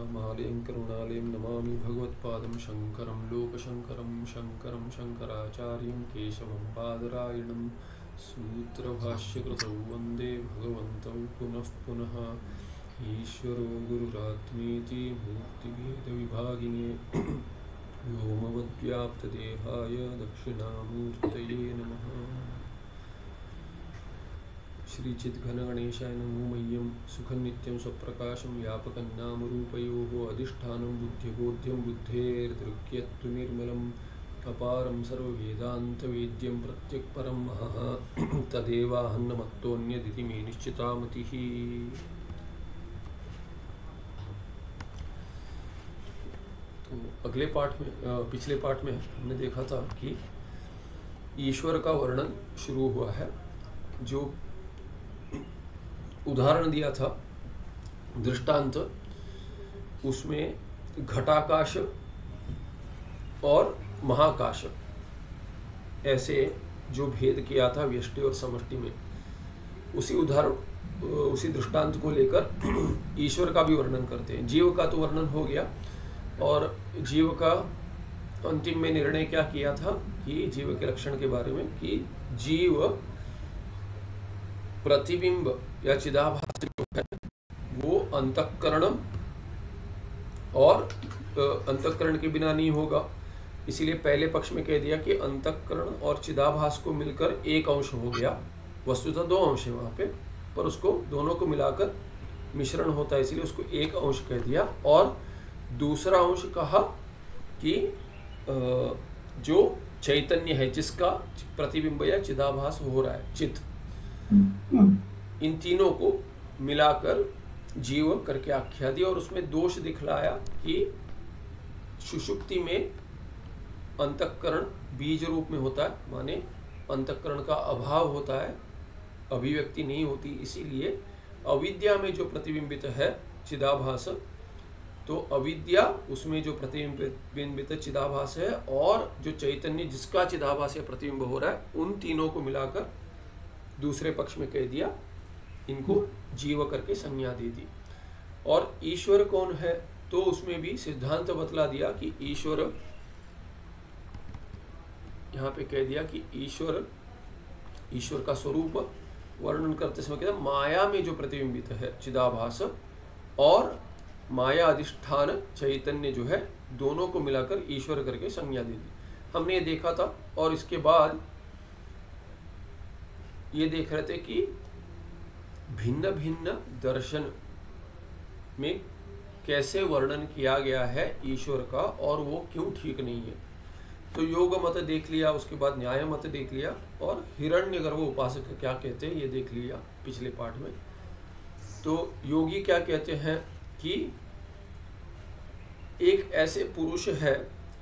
पद्मालयं करुणालयं नमामि भगवत्पादं शङ्करं लोकशङ्करं शङ्करं शङ्कराचार्यं केशवं पादरायणं सूत्रभाष्यकृतौ वन्दे भगवन्तौ पुनः पुनः। ईश्वरो गुरुरात्मेति मूर्तिभेदविभागिने व्योमवद्व्याप्तदेहाय दक्षिणामूर्तये नमः। श्रीचिद्घनगणेशाय नमो मह्यं सुखं नित्यं स्वप्रकाशं व्यापकं नामरूपयोः अधिष्ठानं बुद्धिबोध्यं बुद्धेर्दृक्यत्तु निर्मलम् अपारं सर्ववेदान्तवेद्यं प्रत्यक्परं महः तदेवाहन्नमत्तोऽन्यदिति मे निश्चिता मतिः। तो अगले पाठ में पिछले पाठ में हमने देखा था कि ईश्वर का वर्णन शुरू हुआ है। जो उदाहरण दिया था दृष्टांत, उसमें घटाकाश और महाकाश ऐसे जो भेद किया था व्यष्टि और समष्टि में, उसी दृष्टांत को लेकर ईश्वर का भी वर्णन करते हैं। जीव का तो वर्णन हो गया, और जीव का अंतिम में निर्णय क्या किया था कि जीव के लक्षण के बारे में कि जीव प्रतिबिंब या चिदाभास जो है वो अंतःकरणम और अंतःकरण के बिना नहीं होगा। इसीलिए पहले पक्ष में कह दिया कि अंतःकरण और चिदाभास को मिलकर एक अंश हो गया। वस्तुतः दो अंश है वहाँ पे, पर उसको दोनों को मिलाकर मिश्रण होता है, इसीलिए उसको एक अंश कह दिया। और दूसरा अंश कहा कि जो चैतन्य है, जिसका प्रतिबिंब या चिदाभास हो रहा है, चित्त, इन तीनों को मिलाकर जीव करके आख्या दी। और उसमें दोष दिखलाया कि सुषुप्ति में अंतःकरण बीज रूप में होता है, माने अंतःकरण का अभाव होता है, अभिव्यक्ति नहीं होती। इसीलिए अविद्या में जो प्रतिबिंबित है चिदाभास, तो अविद्या उसमें जो प्रतिबिंबित चिदाभास है और जो चैतन्य जिसका चिदाभास या प्रतिबिंब हो रहा है, उन तीनों को मिलाकर दूसरे पक्ष में कह दिया, इनको जीव करके संज्ञा दे दी। और ईश्वर कौन है, तो उसमें भी सिद्धांत बतला दिया कि ईश्वर, यहाँ पे कह दिया कि ईश्वर का स्वरूप वर्णन करते समय कहता माया में जो प्रतिबिंबित है चिदाभास और माया अधिष्ठान चैतन्य जो है, दोनों को मिलाकर ईश्वर करके संज्ञा दे दी। हमने ये देखा था। और इसके बाद ये देख रहे थे कि भिन्न भिन्न दर्शन में कैसे वर्णन किया गया है ईश्वर का, और वो क्यों ठीक नहीं है। तो योग मत देख लिया, उसके बाद न्याय मत देख लिया, और हिरण्यगर्भ उपासक क्या कहते हैं ये देख लिया पिछले पाठ में। तो योगी क्या कहते हैं कि एक ऐसे पुरुष है,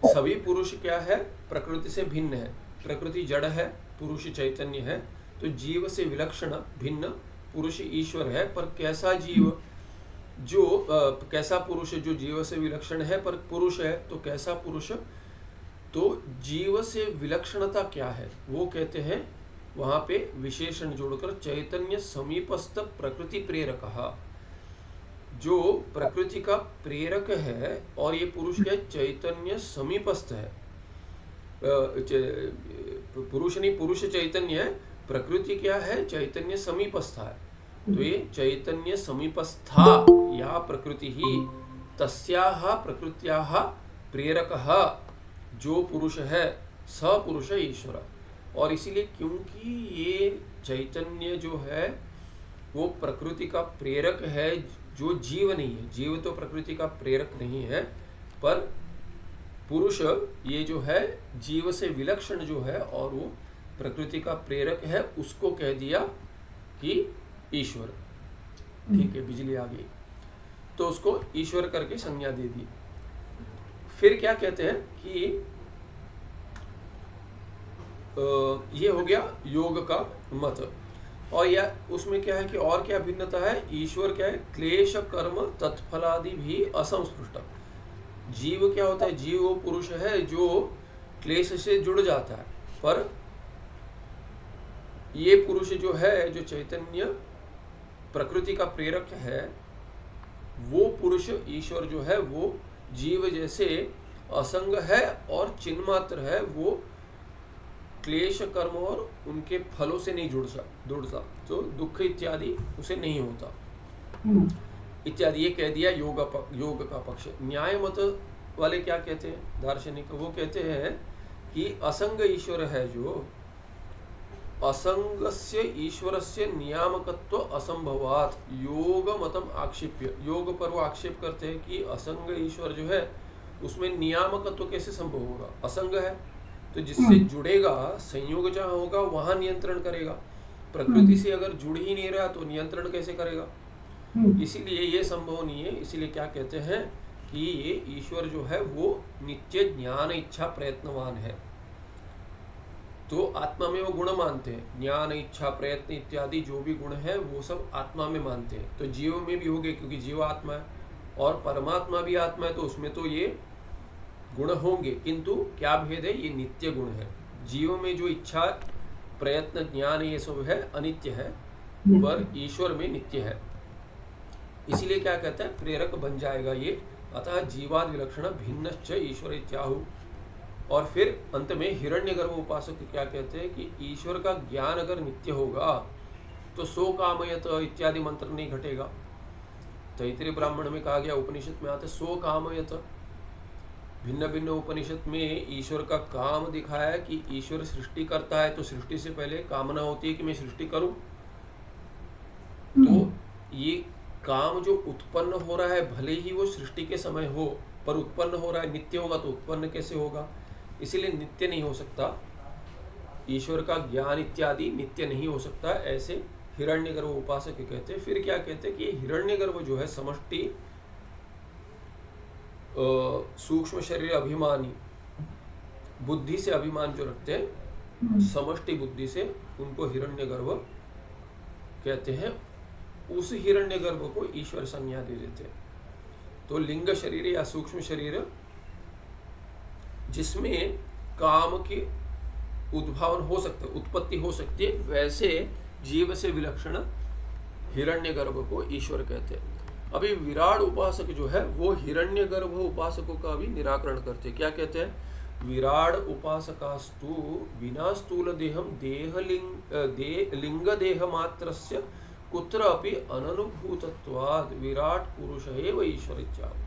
सभी पुरुष क्या है, प्रकृति से भिन्न है, प्रकृति जड़ है, पुरुष चैतन्य है, तो जीव से विलक्षण भिन्न पुरुष ईश्वर है। पर कैसा जीव, जो कैसा पुरुष जो जीव से विलक्षण है पर पुरुष है, तो कैसा पुरुष, तो जीव से विलक्षणता क्या है, वो कहते हैं वहाँ पे विशेषण जोड़कर चैतन्य समीपस्थ प्रकृति प्रेरक। जो प्रकृति का प्रेरक है और ये पुरुष क्या है, चैतन्य समीपस्थ है। पुरुष नहीं, पुरुष चैतन्य है, प्रकृति क्या है, चैतन्य समीपस्था है। तो ये चैतन्य समीपस्था या प्रकृति ही तस्याः प्रकृत्याः प्रेरकः जो पुरुष है, स पुरुष ईश्वर। और इसीलिए क्योंकि ये चैतन्य जो है वो प्रकृति का प्रेरक है, जो जीव नहीं है, जीव तो प्रकृति का प्रेरक नहीं है, पर पुरुष ये जो है जीव से विलक्षण जो है और वो प्रकृति का प्रेरक है, उसको कह दिया कि ईश्वर। ठीक है, बिजली आ गई, तो उसको ईश्वर करके संज्ञा दे दी। फिर क्या कहते हैं कि ये हो गया योग का मत। और या उसमें क्या है कि और क्या भिन्नता है, ईश्वर क्या है, क्लेश कर्म तत्फलादि भी असंस्पृष्ट। जीव क्या होता है, जीव वो पुरुष है जो क्लेश से जुड़ जाता है, पर ये पुरुष जो है, जो चैतन्य प्रकृति का प्रेरक है, वो पुरुष ईश्वर जो है वो जीव जैसे असंग है और चिन्मात्र है, वो क्लेश कर्म और उनके फलों से नहीं जुड़ता, तो दुख इत्यादि उसे नहीं होता इत्यादि। ये कह दिया योग का पक्ष। न्याय मत वाले क्या कहते हैं, दार्शनिक, वो कहते हैं कि असंग ईश्वर है जो असंगस्य ईश्वरस्य नियामकत्व असंभवात योग मतम आक्षेप्य, योग पर वो आक्षेप करते हैं कि असंग ईश्वर जो है उसमें नियामकत्व कैसे संभव होगा, असंग है तो जिससे जुड़ेगा, संयोग जहाँ होगा वहां नियंत्रण करेगा, प्रकृति से अगर जुड़ ही नहीं रहा तो नियंत्रण कैसे करेगा, इसीलिए ये संभव नहीं है। इसीलिए क्या कहते हैं कि ये ईश्वर जो है वो नित्य ज्ञान इच्छा प्रयत्नवान है। तो आत्मा में वो गुण मानते हैं, ज्ञान इच्छा प्रयत्न इत्यादि जो भी गुण है वो सब आत्मा में मानते हैं। तो जीव में भी होंगे क्योंकि जीव आत्मा है और परमात्मा भी आत्मा है, तो उसमें तो ये गुण होंगे, किंतु क्या भेद है, ये नित्य गुण है। जीव में जो इच्छा प्रयत्न ज्ञान ये सब है अनित्य है, पर ईश्वर में नित्य है। इसीलिए क्या कहता है, प्रेरक बन जाएगा ये। अतः जीवाद विलक्षण भिन्नश्च ईश्वर इत्याहु। और फिर अंत में हिरण्यगर्भ उपासक क्या कहते हैं कि ईश्वर का ज्ञान अगर नित्य होगा तो सो कामयत इत्यादि मंत्र नहीं घटेगा। तैत्तिरीय ब्राह्मण में कहा गया, उपनिषद में आता सो कामयत, भिन्न भिन्न उपनिषद में ईश्वर का काम दिखाया है कि ईश्वर सृष्टि करता है तो सृष्टि से पहले कामना होती है कि मैं सृष्टि करूं। तो ये काम जो उत्पन्न हो रहा है भले ही वो सृष्टि के समय हो, पर उत्पन्न हो रहा है, नित्य होगा तो उत्पन्न कैसे होगा, इसीलिए नित्य नहीं हो सकता। ईश्वर का ज्ञान इत्यादि नित्य नहीं हो सकता, ऐसे हिरण्यगर्भ उपासक कहते हैं। फिर क्या कहते हैं कि हिरण्यगर्भ जो है समष्टि सूक्ष्म शरीर अभिमानी बुद्धि से अभिमान जो रखते हैं, समष्टि बुद्धि से, उनको हिरण्यगर्भ कहते हैं। उस हिरण्यगर्भ को ईश्वर संज्ञा दे देते हैं। तो लिंग शरीर या सूक्ष्म शरीर जिसमें काम की उद्भावन हो सकता है, उत्पत्ति हो सकती है, वैसे जीव से विलक्षण हिरण्यगर्भ को ईश्वर कहते हैं। अभी विराट उपासक जो है वो हिरण्यगर्भ उपासकों का भी निराकरण करते हैं। क्या कहते हैं, विराट उपासकास्तु विना स्थूल देहम लिंग देह मात्रस्य कुत्र अपि अननुभूतत्वाद विराट पुरुष एव ईश्वर इत्यादि।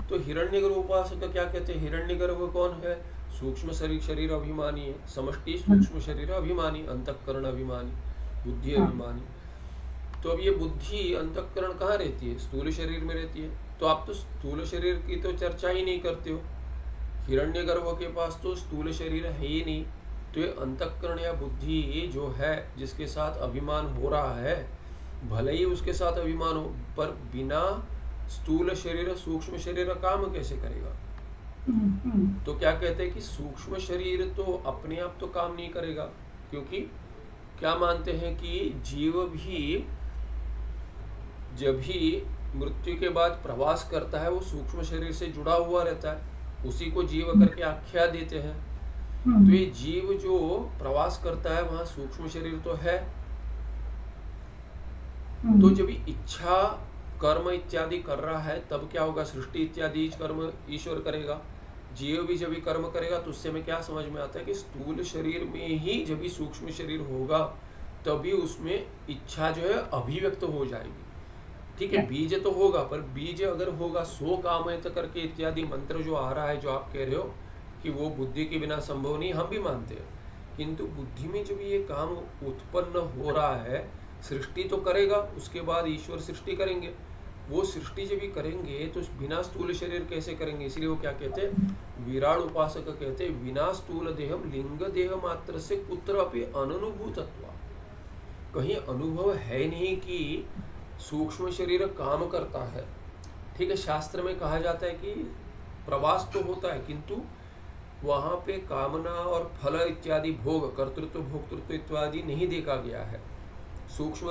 तो हिरण्यगर्भ उपासक क्या कहते हैं, हिरण्यगर्भ कौन है, सूक्ष्म शरीर अभिमानी है, समष्टि सूक्ष्म शरीर अभिमानी, अंतःकरण अभिमानी, बुद्धि अभिमानी। तो अब ये बुद्धि अंतःकरण कहाँ रहती है, स्थूल शरीर में रहती है। तो आप तो स्थूल शरीर की तो चर्चा ही नहीं करते हो, हिरण्यगर्भ के पास तो स्थूल शरीर है ही नहीं। तो ये अंतःकरण या बुद्धि जो है जिसके साथ अभिमान हो रहा है, भले ही उसके साथ अभिमान हो, पर बिना स्थूल शरीर सूक्ष्म शरीर काम कैसे करेगा। तो क्या कहते हैं कि सूक्ष्म शरीर तो अपने आप तो काम नहीं करेगा, क्योंकि क्या मानते हैं कि जीव भी जब भी मृत्यु के बाद प्रवास करता है वो सूक्ष्म शरीर से जुड़ा हुआ रहता है, उसी को जीव करके आख्या देते हैं। तो ये जीव जो प्रवास करता है वहां सूक्ष्म शरीर तो है। तो जब इच्छा कर्म इत्यादि कर रहा है तब क्या होगा, सृष्टि इत्यादि कर्म ईश्वर करेगा। जीव भी जब भी कर्म करेगा तो उससे में क्या समझ में आता है कि स्थूल शरीर में ही जब भी सूक्ष्म शरीर होगा तभी उसमें इच्छा जो है अभिव्यक्त हो जाएगी। ठीक है, बीज तो होगा, पर बीज अगर होगा सो कामयत करके इत्यादि मंत्र जो आ रहा है, जो आप कह रहे हो कि वो बुद्धि के बिना संभव नहीं, हम भी मानते हैं। किंतु बुद्धि में जब ये काम उत्पन्न हो रहा है, सृष्टि तो करेगा, उसके बाद ईश्वर सृष्टि करेंगे। वो सृष्टि जब भी करेंगे तो बिना स्थूल शरीर कैसे करेंगे, इसलिए वो क्या कहते हैं, विराट उपासक कहते हैं विना स्थूल देहम लिंग देह मात्र से कुत्र अपि अननुभूतत्व। कहीं अनुभव है नहीं कि सूक्ष्म शरीर काम करता है। ठीक है, शास्त्र में कहा जाता है कि प्रवास तो होता है, किंतु वहाँ पे कामना और फल इत्यादि भोग, कर्तृत्व भोक्तृत्व इत्यादि नहीं देखा गया है, सूक्ष्म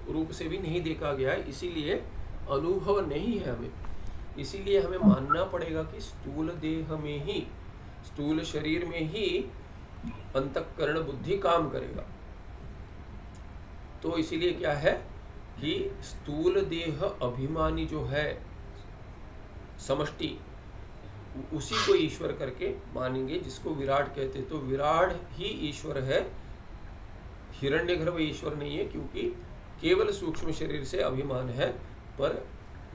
रूप से भी नहीं देखा गया है, इसीलिए अनुभव नहीं है हमें। इसीलिए हमें मानना पड़ेगा कि स्थूल देह में ही, स्थूल शरीर में ही अंतःकरण बुद्धि काम करेगा। तो इसीलिए क्या है कि स्थूल देह अभिमानी जो है समष्टि, उसी को ईश्वर करके मानेंगे, जिसको विराट कहते हैं। तो विराट ही ईश्वर है, हिरण्यगर्भ ईश्वर नहीं है, क्योंकि केवल सूक्ष्म शरीर से अभिमान है। पर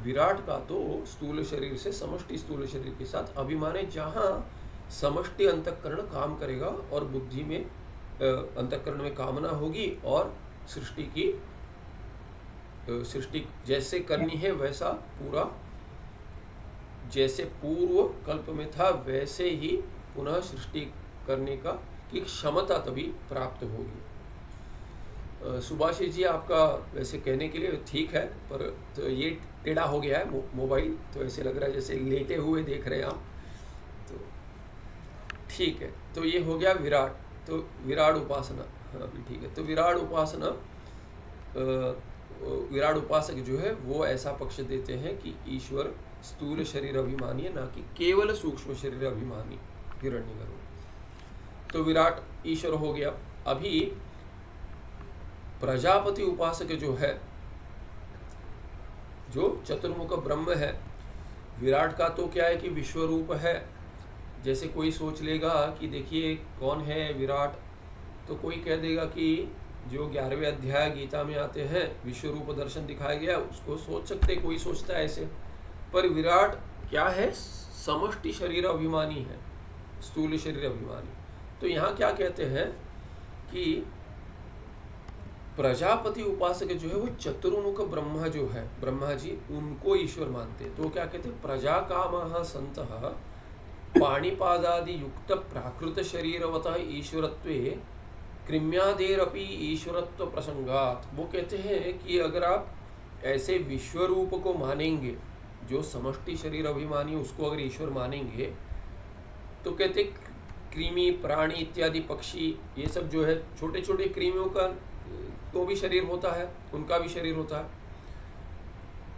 विराट का तो स्थूल शरीर से समष्टि स्थूल शरीर के साथ अभिमान है, जहाँ समष्टि अंतःकरण काम करेगा और बुद्धि में अंतःकरण में कामना होगी, और सृष्टि जैसे करनी है वैसा पूरा, जैसे पूर्व कल्प में था वैसे ही पुनः सृष्टि करने का की क्षमता तभी प्राप्त होगी। सुभाषी जी, आपका वैसे कहने के लिए ठीक है, पर तो ये टेढ़ा हो गया है मोबाइल, तो ऐसे लग रहा है जैसे लेटे हुए देख रहे हैं आप, तो ठीक है। तो ये हो गया विराट, तो विराट उपासना, हाँ भी ठीक है। तो विराट उपासना, विराट उपासक जो है वो ऐसा पक्ष देते हैं कि ईश्वर स्थूल शरीर अभिमानी है, ना कि केवल सूक्ष्म शरीर अभिमानी हिरण्यगर्भ। तो विराट ईश्वर हो गया। अभी प्रजापति उपासक जो है, जो चतुर्मुख ब्रह्म है, विराट का तो क्या है कि विश्व रूप है। जैसे कोई सोच लेगा कि देखिए कौन है विराट, तो कोई कह देगा कि जो 11वें अध्याय गीता में आते हैं विश्व रूप दर्शन दिखाया गया, उसको सोच सकते, कोई सोचता है ऐसे। पर विराट क्या है? समष्टि शरीर अभिमानी है, स्थूल शरीर अभिमानी। तो यहाँ क्या कहते हैं कि प्रजापति उपासक जो है वो चतुर्मुख ब्रह्मा जो है, ब्रह्मा जी, उनको ईश्वर मानते हैं। तो क्या कहते हैं? प्रजा कामः सन्तः पाणिपादादि युक्त प्राकृत शरीरवतः ईश्वरत्वे कृम्यादेरपि ईश्वरत्व प्रसंगात। वो कहते हैं कि अगर आप ऐसे विश्व रूप को मानेंगे, जो समष्टि शरीर अभिमानी, उसको अगर ईश्वर मानेंगे, तो कहते कृमि प्राणी इत्यादि पक्षी, ये सब जो है छोटे छोटे कृमियों का तो भी शरीर होता है, उनका भी शरीर होता है,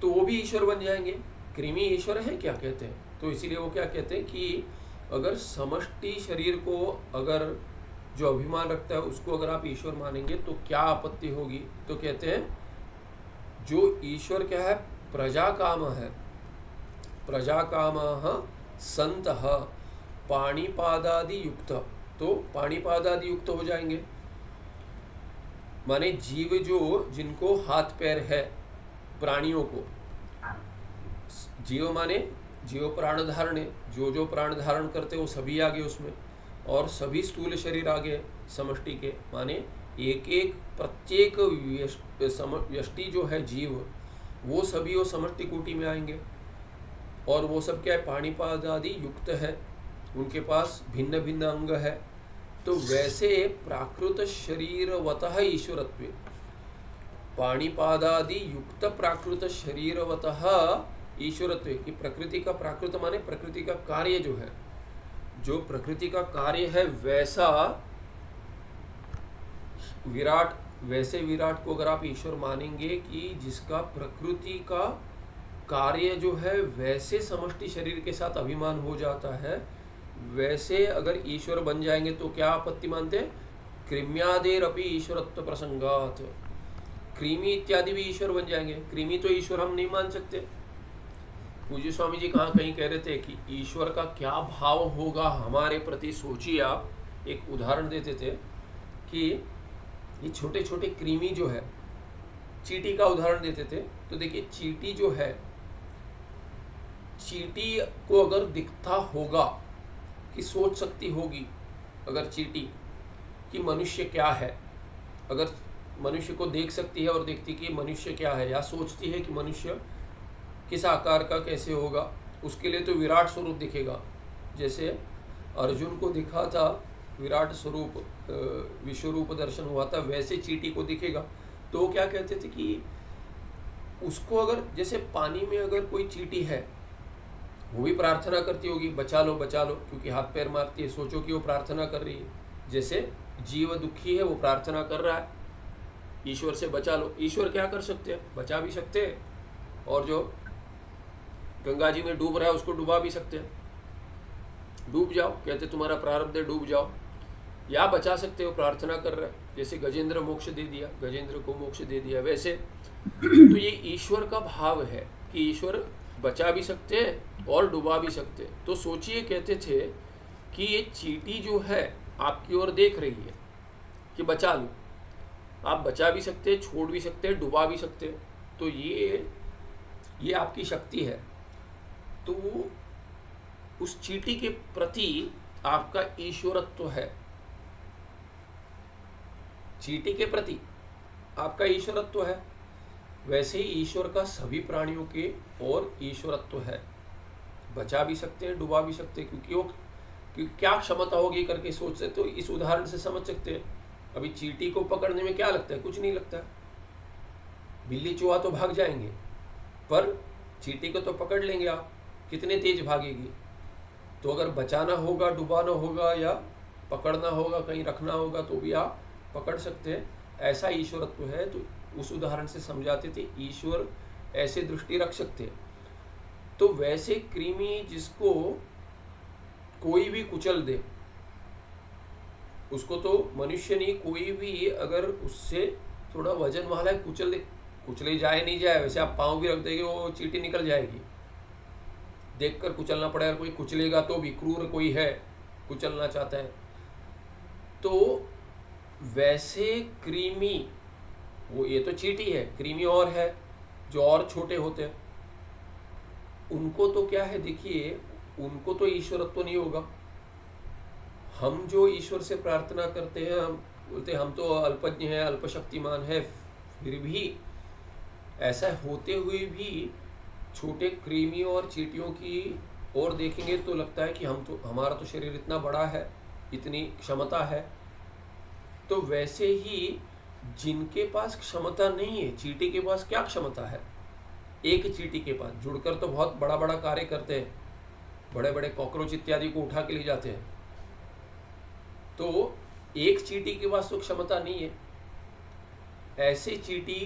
तो वो भी ईश्वर बन जाएंगे। कृमि ईश्वर है क्या? कहते हैं। तो इसीलिए वो क्या कहते हैं कि अगर समष्टि शरीर को, अगर जो अभिमान रखता है उसको अगर आप ईश्वर मानेंगे तो क्या आपत्ति होगी? तो कहते हैं जो ईश्वर क्या है? प्रजा काम है। प्रजा कामः सन्तः पाणिपादादि युक्त, तो पाणिपादादि युक्त हो जाएंगे, माने जीव जो जिनको हाथ पैर है, प्राणियों को, जीव माने जीव प्राण धारण, जो प्राण धारण करते वो सभी आ गए उसमें, और सभी स्थूल शरीर आ गए समष्टि के, माने एक एक प्रत्येक व्यष्टि जो है जीव, वो सभी वो समष्टि कोटि में आएंगे। और वो सब क्या है? पाणिपादादि युक्त है, उनके पास भिन्न भिन्न अंग है। तो वैसे प्राकृत शरीरवतः ईश्वरत्वे, पाणिपादादि युक्त प्राकृत शरीरवतः ईश्वरत्वे, कि प्रकृति का, प्राकृत माने प्रकृति का कार्य जो है, जो प्रकृति का कार्य है वैसा विराट, वैसे विराट को अगर आप ईश्वर मानेंगे कि जिसका प्रकृति का कार्य जो है वैसे समष्टि शरीर के साथ अभिमान हो जाता है, वैसे अगर ईश्वर बन जाएंगे तो क्या आपत्ति मानते हैं? कृम्यादेरपि ईश्वरत्व प्रसंगात, कृमि इत्यादि भी ईश्वर बन जाएंगे। कृमि तो ईश्वर हम नहीं मान सकते। पूज्य स्वामी जी कहीं कह रहे थे कि ईश्वर का क्या भाव होगा हमारे प्रति, सोचिए आप। एक उदाहरण देते थे कि ये छोटे छोटे कृमि जो है, चींटी का उदाहरण देते थे। तो देखिए चींटी जो है, चींटी को अगर दिखता होगा कि सोच सकती होगी अगर चींटी कि मनुष्य क्या है, अगर मनुष्य को देख सकती है और देखती कि मनुष्य क्या है, या सोचती है कि मनुष्य किस आकार का कैसे होगा, उसके लिए तो विराट स्वरूप दिखेगा। जैसे अर्जुन को दिखा था विराट स्वरूप, विश्वरूप दर्शन हुआ था, वैसे चींटी को दिखेगा। तो वो क्या कहते थे कि उसको अगर, जैसे पानी में अगर कोई चींटी है, वो भी प्रार्थना करती होगी बचा लो बचा लो, क्योंकि हाथ पैर मारती है। सोचो कि वो प्रार्थना कर रही है, जैसे जीव दुखी है वो प्रार्थना कर रहा है ईश्वर से बचा लो। ईश्वर क्या कर सकते हैं? बचा भी सकते हैं, और जो गंगा जी में डूब रहा है उसको डुबा भी सकते हैं। डूब जाओ, कहते तुम्हारा प्रारब्ध है, डूब जाओ। या बचा सकते हो, प्रार्थना कर रहा है, जैसे गजेंद्र मोक्ष दे दिया, गजेंद्र को मोक्ष दे दिया। वैसे तो ये ईश्वर का भाव है कि ईश्वर बचा भी सकते हैं और डुबा भी सकते हैं। तो सोचिए, कहते थे कि ये चींटी जो है आपकी ओर देख रही है कि बचा लो। आप बचा भी सकते हैं, छोड़ भी सकते हैं, डुबा भी सकते हैं। तो ये आपकी शक्ति है। तो उस चींटी के प्रति आपका ईश्वरत्व है। चींटी के प्रति आपका ईश्वरत्व है। वैसे ही ईश्वर का सभी प्राणियों के और ईश्वरत्व है। बचा भी सकते हैं, डुबा भी सकते हैं, क्योंकि क्या क्षमता होगी करके सोचते तो इस उदाहरण से समझ सकते हैं। अभी चींटी को पकड़ने में क्या लगता है? कुछ नहीं लगता। बिल्ली चूहा तो भाग जाएंगे, पर चींटी को तो पकड़ लेंगे आप। कितने तेज भागेगी। तो अगर बचाना होगा, डुबाना होगा या पकड़ना होगा, कहीं रखना होगा, तो भी आप पकड़ सकते हैं। ऐसा ईश्वरत्व है। तो उस उदाहरण से समझाते थे ईश्वर ऐसे दृष्टि रख सकते हैं। तो वैसे कृमि जिसको कोई भी कुचल दे, उसको तो मनुष्य नहीं, कोई भी अगर उससे थोड़ा वजन वाला है कुचल दे, कुचले जाए नहीं जाए, वैसे आप पाँव भी रख देंगे वो चींटी निकल जाएगी। देखकर कुचलना पड़ेगा। कोई कुचलेगा तो भी, क्रूर कोई है कुचलना चाहता है। तो वैसे कृमि, वो ये तो चींटी है, कृमि और है जो और छोटे होते हैं। उनको तो क्या है, देखिए, उनको तो ईश्वरत्व नहीं होगा। हम जो ईश्वर से प्रार्थना करते हैं, हम बोलते हैं हम तो अल्पज्ञ हैं, अल्पशक्तिमान है, फिर भी ऐसा होते हुए भी छोटे कृमि और चींटियों की ओर देखेंगे तो लगता है कि हमारा तो शरीर इतना बड़ा है, इतनी क्षमता है। तो वैसे ही जिनके पास क्षमता नहीं है, चींटी के पास क्या क्षमता है? एक चींटी के पास जुड़कर तो बहुत बड़ा बड़ा कार्य करते हैं, बड़े बड़े कॉकरोच इत्यादि को उठा के ले जाते हैं। तो एक चींटी के पास तो क्षमता नहीं है। ऐसे चींटी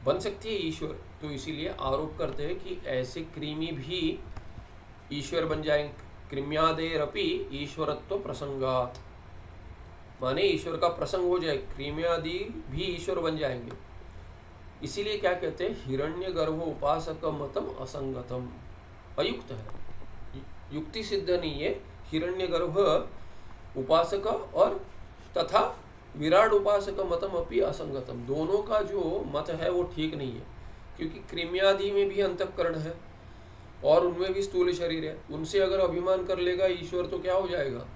बन सकती है ईश्वर। तो इसीलिए आरोप करते हैं कि ऐसे कृमि भी ईश्वर बन जाएंगे। कृम्यादेरपि ईश्वरत्व प्रसंगात, माने ईश्वर का प्रसंग हो जाए, कृम्यादि भी ईश्वर बन जाएंगे। इसीलिए क्या कहते हैं, हिरण्यगर्भ उपासक मतम असंगतम, अयुक्त है, युक्ति सिद्ध नहीं है। हिरण्यगर्भ उपासक और तथा विराट उपासक मतम अपि असंगतम, दोनों का जो मत है वो ठीक नहीं है। क्योंकि कृम्यादि में भी अंतःकरण है और उनमें भी स्थूल शरीर है। उनसे अगर अभिमान कर लेगा ईश्वर तो क्या हो जाएगा,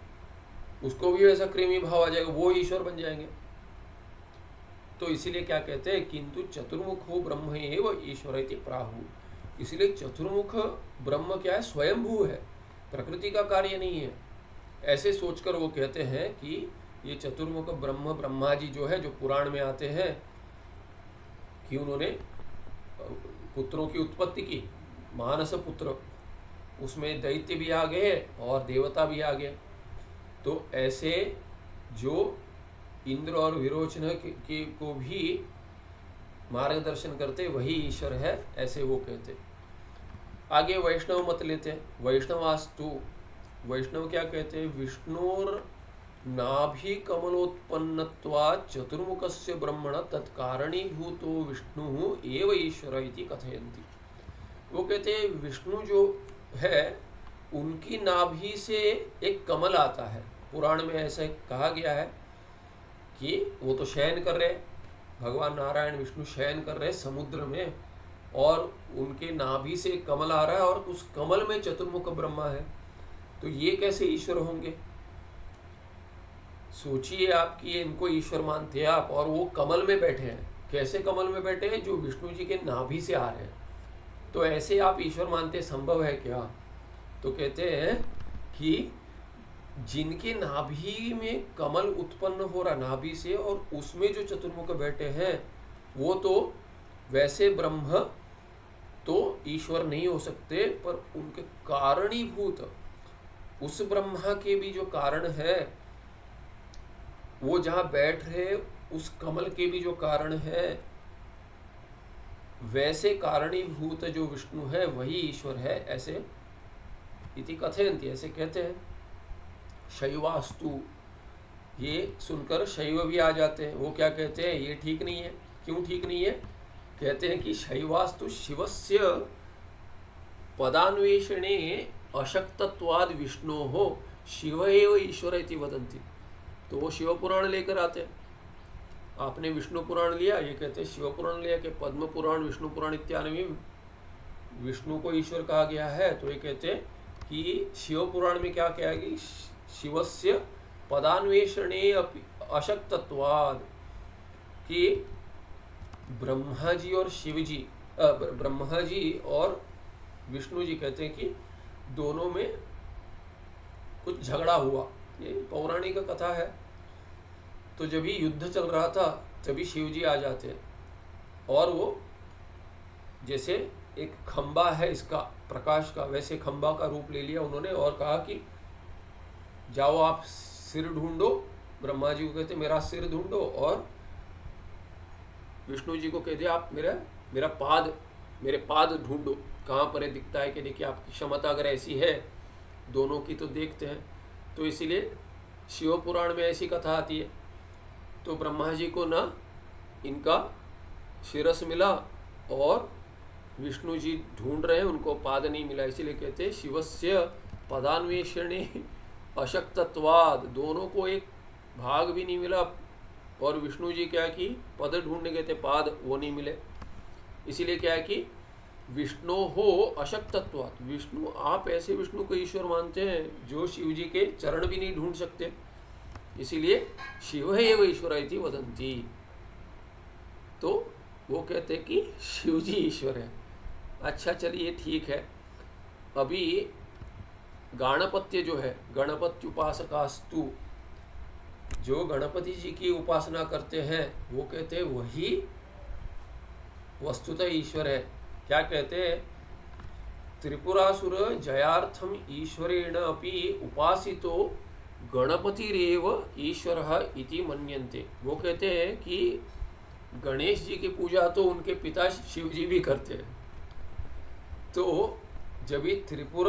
उसको भी वैसा कृमि भाव आ जाएगा, वो ईश्वर बन जाएंगे। तो इसीलिए क्या कहते हैं, किंतु चतुर्मुखो ब्रह्म एव ईश्वर इति प्राहु। इसलिए चतुर्मुख ब्रह्म क्या है, स्वयंभू है, प्रकृति का कार्य नहीं है। ऐसे सोचकर वो कहते हैं कि ये चतुर्मुख ब्रह्म, ब्रह्मा जी जो है, जो पुराण में आते हैं कि उन्होंने पुत्रों की उत्पत्ति की, मानस पुत्र, उसमें दैत्य भी आ गए और देवता भी आ गए। तो ऐसे जो इंद्र और विरोचन को भी मार्गदर्शन करते वही ईश्वर है, ऐसे वो कहते। आगे वैष्णव मत लेते हैं। वैष्णवास्तु, वैष्णव क्या कहते हैं, विष्णुर नाभि कमलोत्पन्नत्वात् चतुर्मुखस्य ब्रह्मण तत्कारणीभूतो विष्णु एव ईश्वर इति कथयन्ति। वो कहते हैं विष्णु जो है उनकी नाभि से एक कमल आता है। पुराण में ऐसा कहा गया है कि वो तो शयन कर रहे, भगवान नारायण विष्णु शयन कर रहे समुद्र में, और उनके नाभि से एक कमल आ रहा है और उस कमल में चतुर्मुख ब्रह्मा है। तो ये कैसे ईश्वर होंगे? सोचिए आप कि इनको ईश्वर मानते हैं आप, और वो कमल में बैठे हैं। कैसे कमल में बैठे हैं? जो विष्णु जी के नाभि से आ रहे हैं। तो ऐसे आप ईश्वर मानते, संभव है क्या? तो कहते हैं कि जिनके नाभि में कमल उत्पन्न हो रहा नाभि से, और उसमें जो चतुर्मुख बैठे हैं, वो तो वैसे ब्रह्म तो ईश्वर नहीं हो सकते, पर उनके कारणीभूत उस ब्रह्मा के भी जो कारण है, वो जहाँ बैठ रहे उस कमल के भी जो कारण है, वैसे कारणीभूत जो विष्णु है वही ईश्वर है, ऐसे इति कथयन्ति, ऐसे कहते हैं। शैवास्तु, ये सुनकर शैव भी आ जाते हैं। वो क्या कहते हैं, ये ठीक नहीं है। क्यों ठीक नहीं है? कहते हैं कि शैवास्तु शिवस्य पदान्वेषणे अशक्तत्वाद विष्णोः शिव एव ईश्वर इति वदन्ति। तो वो शिव पुराण लेकर आते हैं। आपने विष्णु पुराण लिया, ये कहते हैं शिव पुराण लिया कि पद्म पुराण विष्णु पुराण इत्यादि में विष्णु को ईश्वर कहा गया है। तो ये कहते हैं कि शिव पुराण में क्या कहा कि शिवस्य पदान्वेषणे अशक्तत्वाद, कि ब्रह्मा जी और शिव जी, ब्रह्मा जी और विष्णु जी कहते हैं कि दोनों में कुछ झगड़ा हुआ। ये पौराणिक कथा है। तो जब भी युद्ध चल रहा था तभी शिव जी आ जाते हैं और वो जैसे एक खंबा है इसका प्रकाश का, वैसे खंबा का रूप ले लिया उन्होंने और कहा कि जाओ आप सिर ढूंढो। ब्रह्मा जी को कहते मेरा सिर ढूंढो और विष्णु जी को कह दिया आप मेरे पाद ढूंढो, कहाँ पर है दिखता है कि देखिए आपकी क्षमता अगर ऐसी है दोनों की तो देखते हैं। तो इसीलिए शिव पुराण में ऐसी कथा आती है। तो ब्रह्मा जी को ना इनका शिरस मिला और विष्णु जी ढूंढ रहे हैं, उनको पाद नहीं मिला, इसीलिए कहते हैं शिवस्य पदान्वेषणे अशक्तत्वाद, दोनों को एक भाग भी नहीं मिला। और विष्णु जी क्या कि पद ढूंढने गए थे, पाद वो नहीं मिले। इसीलिए क्या है कि विष्णु हो अशक्तत्वात्, विष्णु आप ऐसे विष्णु को ईश्वर मानते हैं जो शिव जी के चरण भी नहीं ढूंढ सकते, इसीलिए शिव एव ईश्वर इति वदन्ति। तो वो कहते हैं कि शिव जी ईश्वर है। अच्छा चलिए ठीक है। अभी गाणपत्य जो है, गणपत्युपासकास्तु, जो गणपति जी की उपासना करते हैं वो कहते हैं वही वस्तुतः ईश्वर है। क्या कहते हैं? त्रिपुरासुर जयार्थम ईश्वरेण अपि उपासितो गणपतिरेव ईश्वरः इति मन्यन्ते। वो कहते हैं कि गणेश जी की पूजा तो उनके पिता शिव जी भी करते हैं। तो जब ये त्रिपुर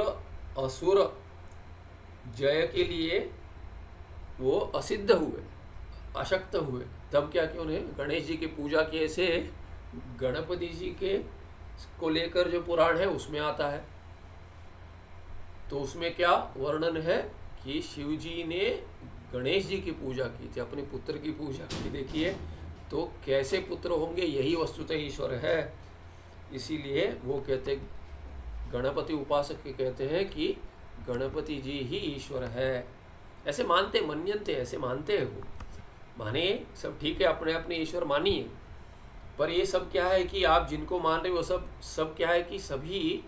असुर जय के लिए वो असिद्ध हुए, अशक्त हुए, तब क्या कि उन्हें गणेश जी की पूजा की। ऐसे गणपति जी के को लेकर जो पुराण है उसमें आता है। तो उसमें क्या वर्णन है कि शिव जी ने गणेश जी की पूजा की थी, अपने पुत्र की पूजा की। देखिए तो कैसे पुत्र होंगे, यही वस्तुतः ईश्वर है। इसीलिए वो कहते, गणपति उपासक कहते हैं कि गणपति जी ही ईश्वर है। ऐसे मानते, मन्यन्ते, ऐसे मानते हैं वो। माने सब ठीक है, अपने अपने ईश्वर मानिए, पर ये सब क्या है कि आप जिनको मान रहे हो वो सब क्या है कि सभी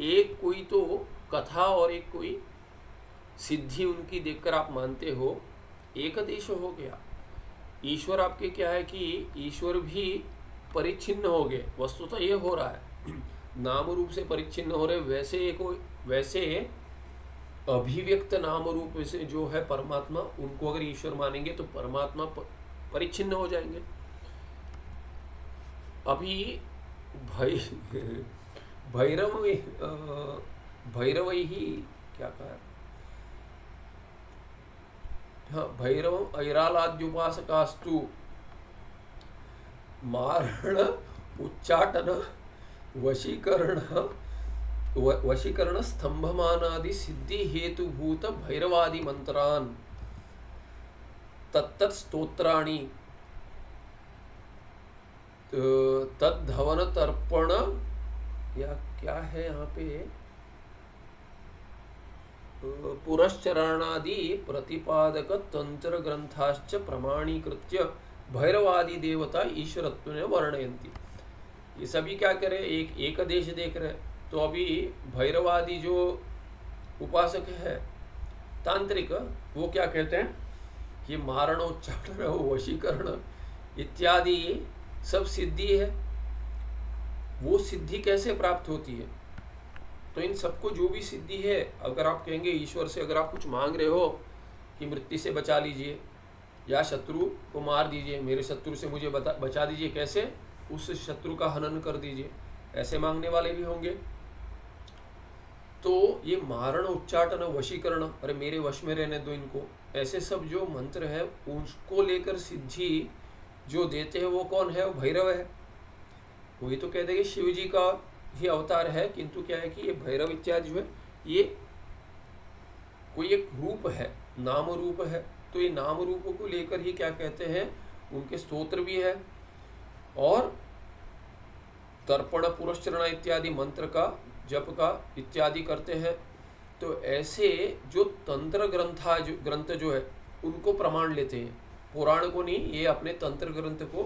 एक कोई तो कथा और एक कोई सिद्धि उनकी देखकर आप मानते हो, एक देश हो गया। ईश्वर आपके क्या है कि ईश्वर भी परिच्छिन्न हो गए। वस्तुतः ये हो रहा है, नाम रूप से परिच्छिन्न हो रहे। वैसे अभिव्यक्त नाम रूप से जो है परमात्मा, उनको अगर ईश्वर मानेंगे तो परमात्मा परिच्छिन्न हो जाएंगे। अभी भैरव ही क्या कहा, हाँ, भैरव ऐरालाद्युपासकास्तु मारण उच्चाटन वशीकरण स्तंभमानादि सिद्धि हेतुभूत भैरवादि मंत्रान तत्तत् स्तोत्राणि तद्धवन तर्पण, या क्या है यहाँ पे, पुरश्चरणादि प्रतिपादक तंत्र ग्रंथाश्च प्रमाणीकृत्य भैरवादि देवता ईश्वरत्वेन वर्णयन्ति। ये सभी क्या करे, एक देश देख रहे। तो अभी भैरवादि जो उपासक है तांत्रिक, वो क्या कहते हैं कि मारणोच्चाटन वशीकरण इत्यादि सब सिद्धि है। वो सिद्धि कैसे प्राप्त होती है? तो इन सबको जो भी सिद्धि है, अगर आप कहेंगे ईश्वर से अगर आप कुछ मांग रहे हो कि मृत्यु से बचा लीजिए या शत्रु को मार दीजिए, मेरे शत्रु से मुझे बचा दीजिए, कैसे? उस शत्रु का हनन कर दीजिए, ऐसे मांगने वाले भी होंगे। तो ये मारण उच्चाटन वशीकरण, अरे मेरे वश में रहने दो इनको, ऐसे सब जो मंत्र है उसको लेकर सिद्धि जो देते हैं वो कौन है? वो भैरव है। कोई तो कह देंगे शिव जी का ही अवतार है, किंतु क्या है कि ये भैरव इत्यादि जो है ये कोई एक रूप है, नाम रूप है। तो ये नाम रूप को लेकर ही क्या कहते हैं, उनके स्तोत्र भी है और तर्पण पुरस्चरण इत्यादि मंत्र का जप का इत्यादि करते हैं। तो ऐसे जो तंत्र ग्रंथ जो है उनको प्रमाण लेते हैं, पुराण को नहीं, ये अपने तंत्र ग्रंथ को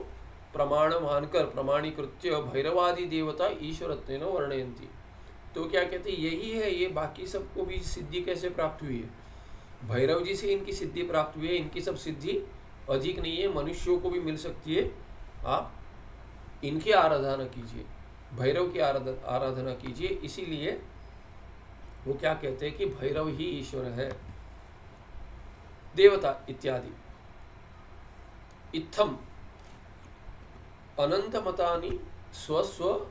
प्रमाण मानकर प्रमाणीकृत्य भैरवादि देवता ईश्वरत्वेन वर्णयन्ति। तो क्या कहते हैं, यही है, ये बाकी सबको भी सिद्धि कैसे प्राप्त हुई है, भैरव जी से इनकी सिद्धि प्राप्त हुई है। इनकी सब सिद्धि अधिक नहीं है, मनुष्यों को भी मिल सकती है। आप इनकी आराधना कीजिए, भैरव की आराधना कीजिए। इसीलिए वो क्या कहते हैं कि भैरव ही ईश्वर है, देवता इत्यादि। इत्थम अनंत मतानि स्वस्व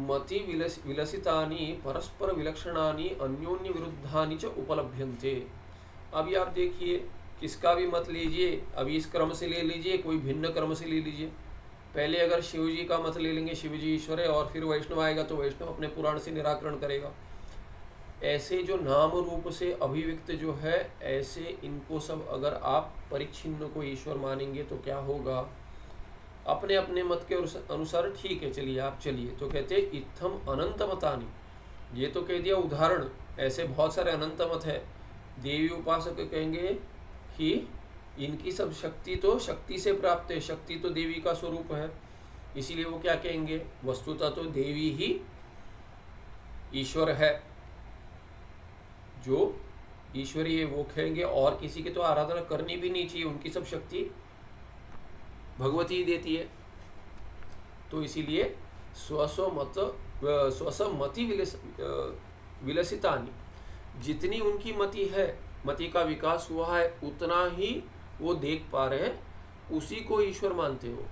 मति विलसितानि परस्पर विलक्षणानि अन्योन्य विरुद्धानि च उपलभ्यन्ते। अभी आप देखिए, किसका भी मत लीजिए, अभी इस क्रम से ले लीजिए, कोई भिन्न क्रम से ले लीजिए। पहले अगर शिव जी का मत ले लेंगे, शिव जी ईश्वर है, और फिर वैष्णव आएगा तो वैष्णव अपने पुराण से निराकरण करेगा। ऐसे जो नाम रूप से अभिव्यक्त जो है, ऐसे इनको सब अगर आप परिच्छिन्न को ईश्वर मानेंगे तो क्या होगा, अपने अपने मत के अनुसार ठीक है, चलिए आप चलिए। तो कहते हैं इत्थम अनंत मतानि, ये तो कह दिया उदाहरण, ऐसे बहुत सारे अनंत मत है। देवी उपासक कहेंगे कि इनकी सब शक्ति तो शक्ति से प्राप्त है, शक्ति तो देवी का स्वरूप है, इसीलिए वो क्या कहेंगे, वस्तुतः तो देवी ही ईश्वर है, जो ईश्वरी है वो कहेंगे, और किसी की तो आराधना करनी भी नहीं चाहिए, उनकी सब शक्ति भगवती ही देती है। तो इसीलिए स्वस्व मति विलसितानि, जितनी उनकी मति है, मति का विकास हुआ है, उतना ही वो देख पा रहे हैं, उसी को ईश्वर मानते हो।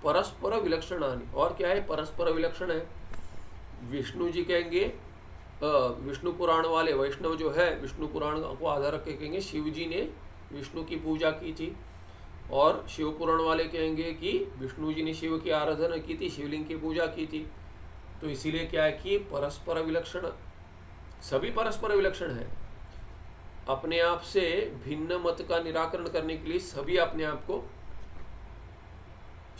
परस्पर विलक्षणानि, और क्या है, परस्पर विलक्षण है। विष्णु जी कहेंगे, विष्णु पुराण वाले वैष्णव जो है, विष्णु पुराण को आधार रख के कहेंगे शिव जी ने विष्णु की पूजा की थी, और शिव पुराण वाले कहेंगे कि विष्णु जी ने शिव की आराधना की थी, शिवलिंग की पूजा की थी। तो इसीलिए क्या है कि परस्पर विलक्षण, सभी परस्पर विलक्षण है। अपने आप से भिन्न मत का निराकरण करने के लिए सभी अपने आप को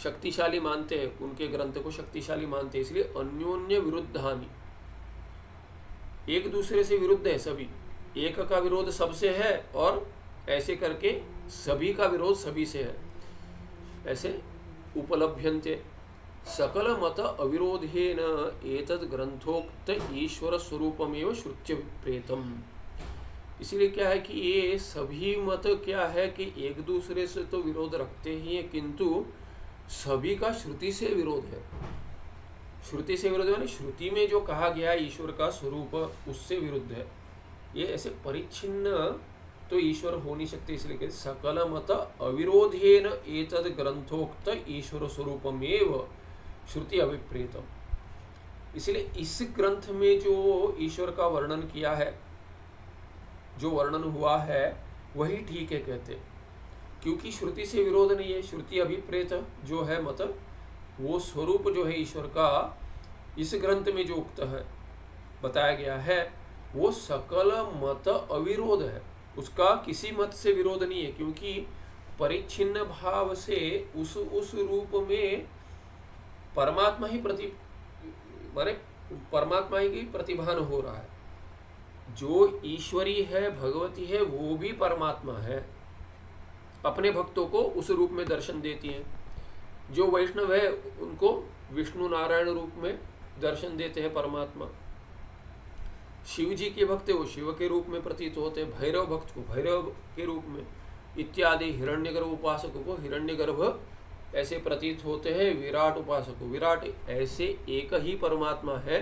शक्तिशाली मानते हैं, उनके ग्रंथ को शक्तिशाली मानते हैं। इसलिए अन्योन्य विरुद्धानि, एक दूसरे से विरुद्ध है सभी, एक का विरोध सबसे है और ऐसे करके सभी का विरोध सभी से है। ऐसे उपलभ्यन्ते सकल मत अविरोधेन एतद् ग्रंथोक्त ईश्वर स्वरूपमेव श्रुत्य विप्रेतम। इसीलिए क्या है कि ये सभी मत क्या है कि एक दूसरे से तो विरोध रखते ही हैं, किंतु सभी का श्रुति से विरोध है। श्रुति से विरोध है, श्रुति में जो कहा गया है ईश्वर का स्वरूप, उससे विरुद्ध है। ये ऐसे परिच्छिन्न तो ईश्वर हो नहीं सकते, इसलिए कहते सकल मत अविरोधेन एतद् ग्रंथोक्त ईश्वर स्वरूपमेव श्रुति अभिप्रेतम। इसलिए इस ग्रंथ में जो ईश्वर का वर्णन किया है, जो वर्णन हुआ है वही ठीक है कहते, क्योंकि श्रुति से विरोध नहीं है। श्रुति अभिप्रेत जो है मत, वो स्वरूप जो है ईश्वर का इस ग्रंथ में जो उक्त है, बताया गया है, वो सकल मत अविरोध है, उसका किसी मत से विरोध नहीं है, क्योंकि परिच्छिन्न भाव से उस रूप में परमात्मा ही परमात्मा ही प्रतिभान हो रहा है। जो ईश्वरी है, भगवती है, वो भी परमात्मा है, अपने भक्तों को उस रूप में दर्शन देती है। जो वैष्णव है उनको विष्णु नारायण रूप में दर्शन देते हैं परमात्मा। शिव जी के भक्त वो शिव के रूप में प्रतीत होते हैं, भैरव भक्त को भैरव के रूप में इत्यादि, हिरण्यगर्भ उपासक को हिरण्यगर्भ ऐसे प्रतीत होते हैं, विराट उपासक को विराट। ऐसे एक ही परमात्मा है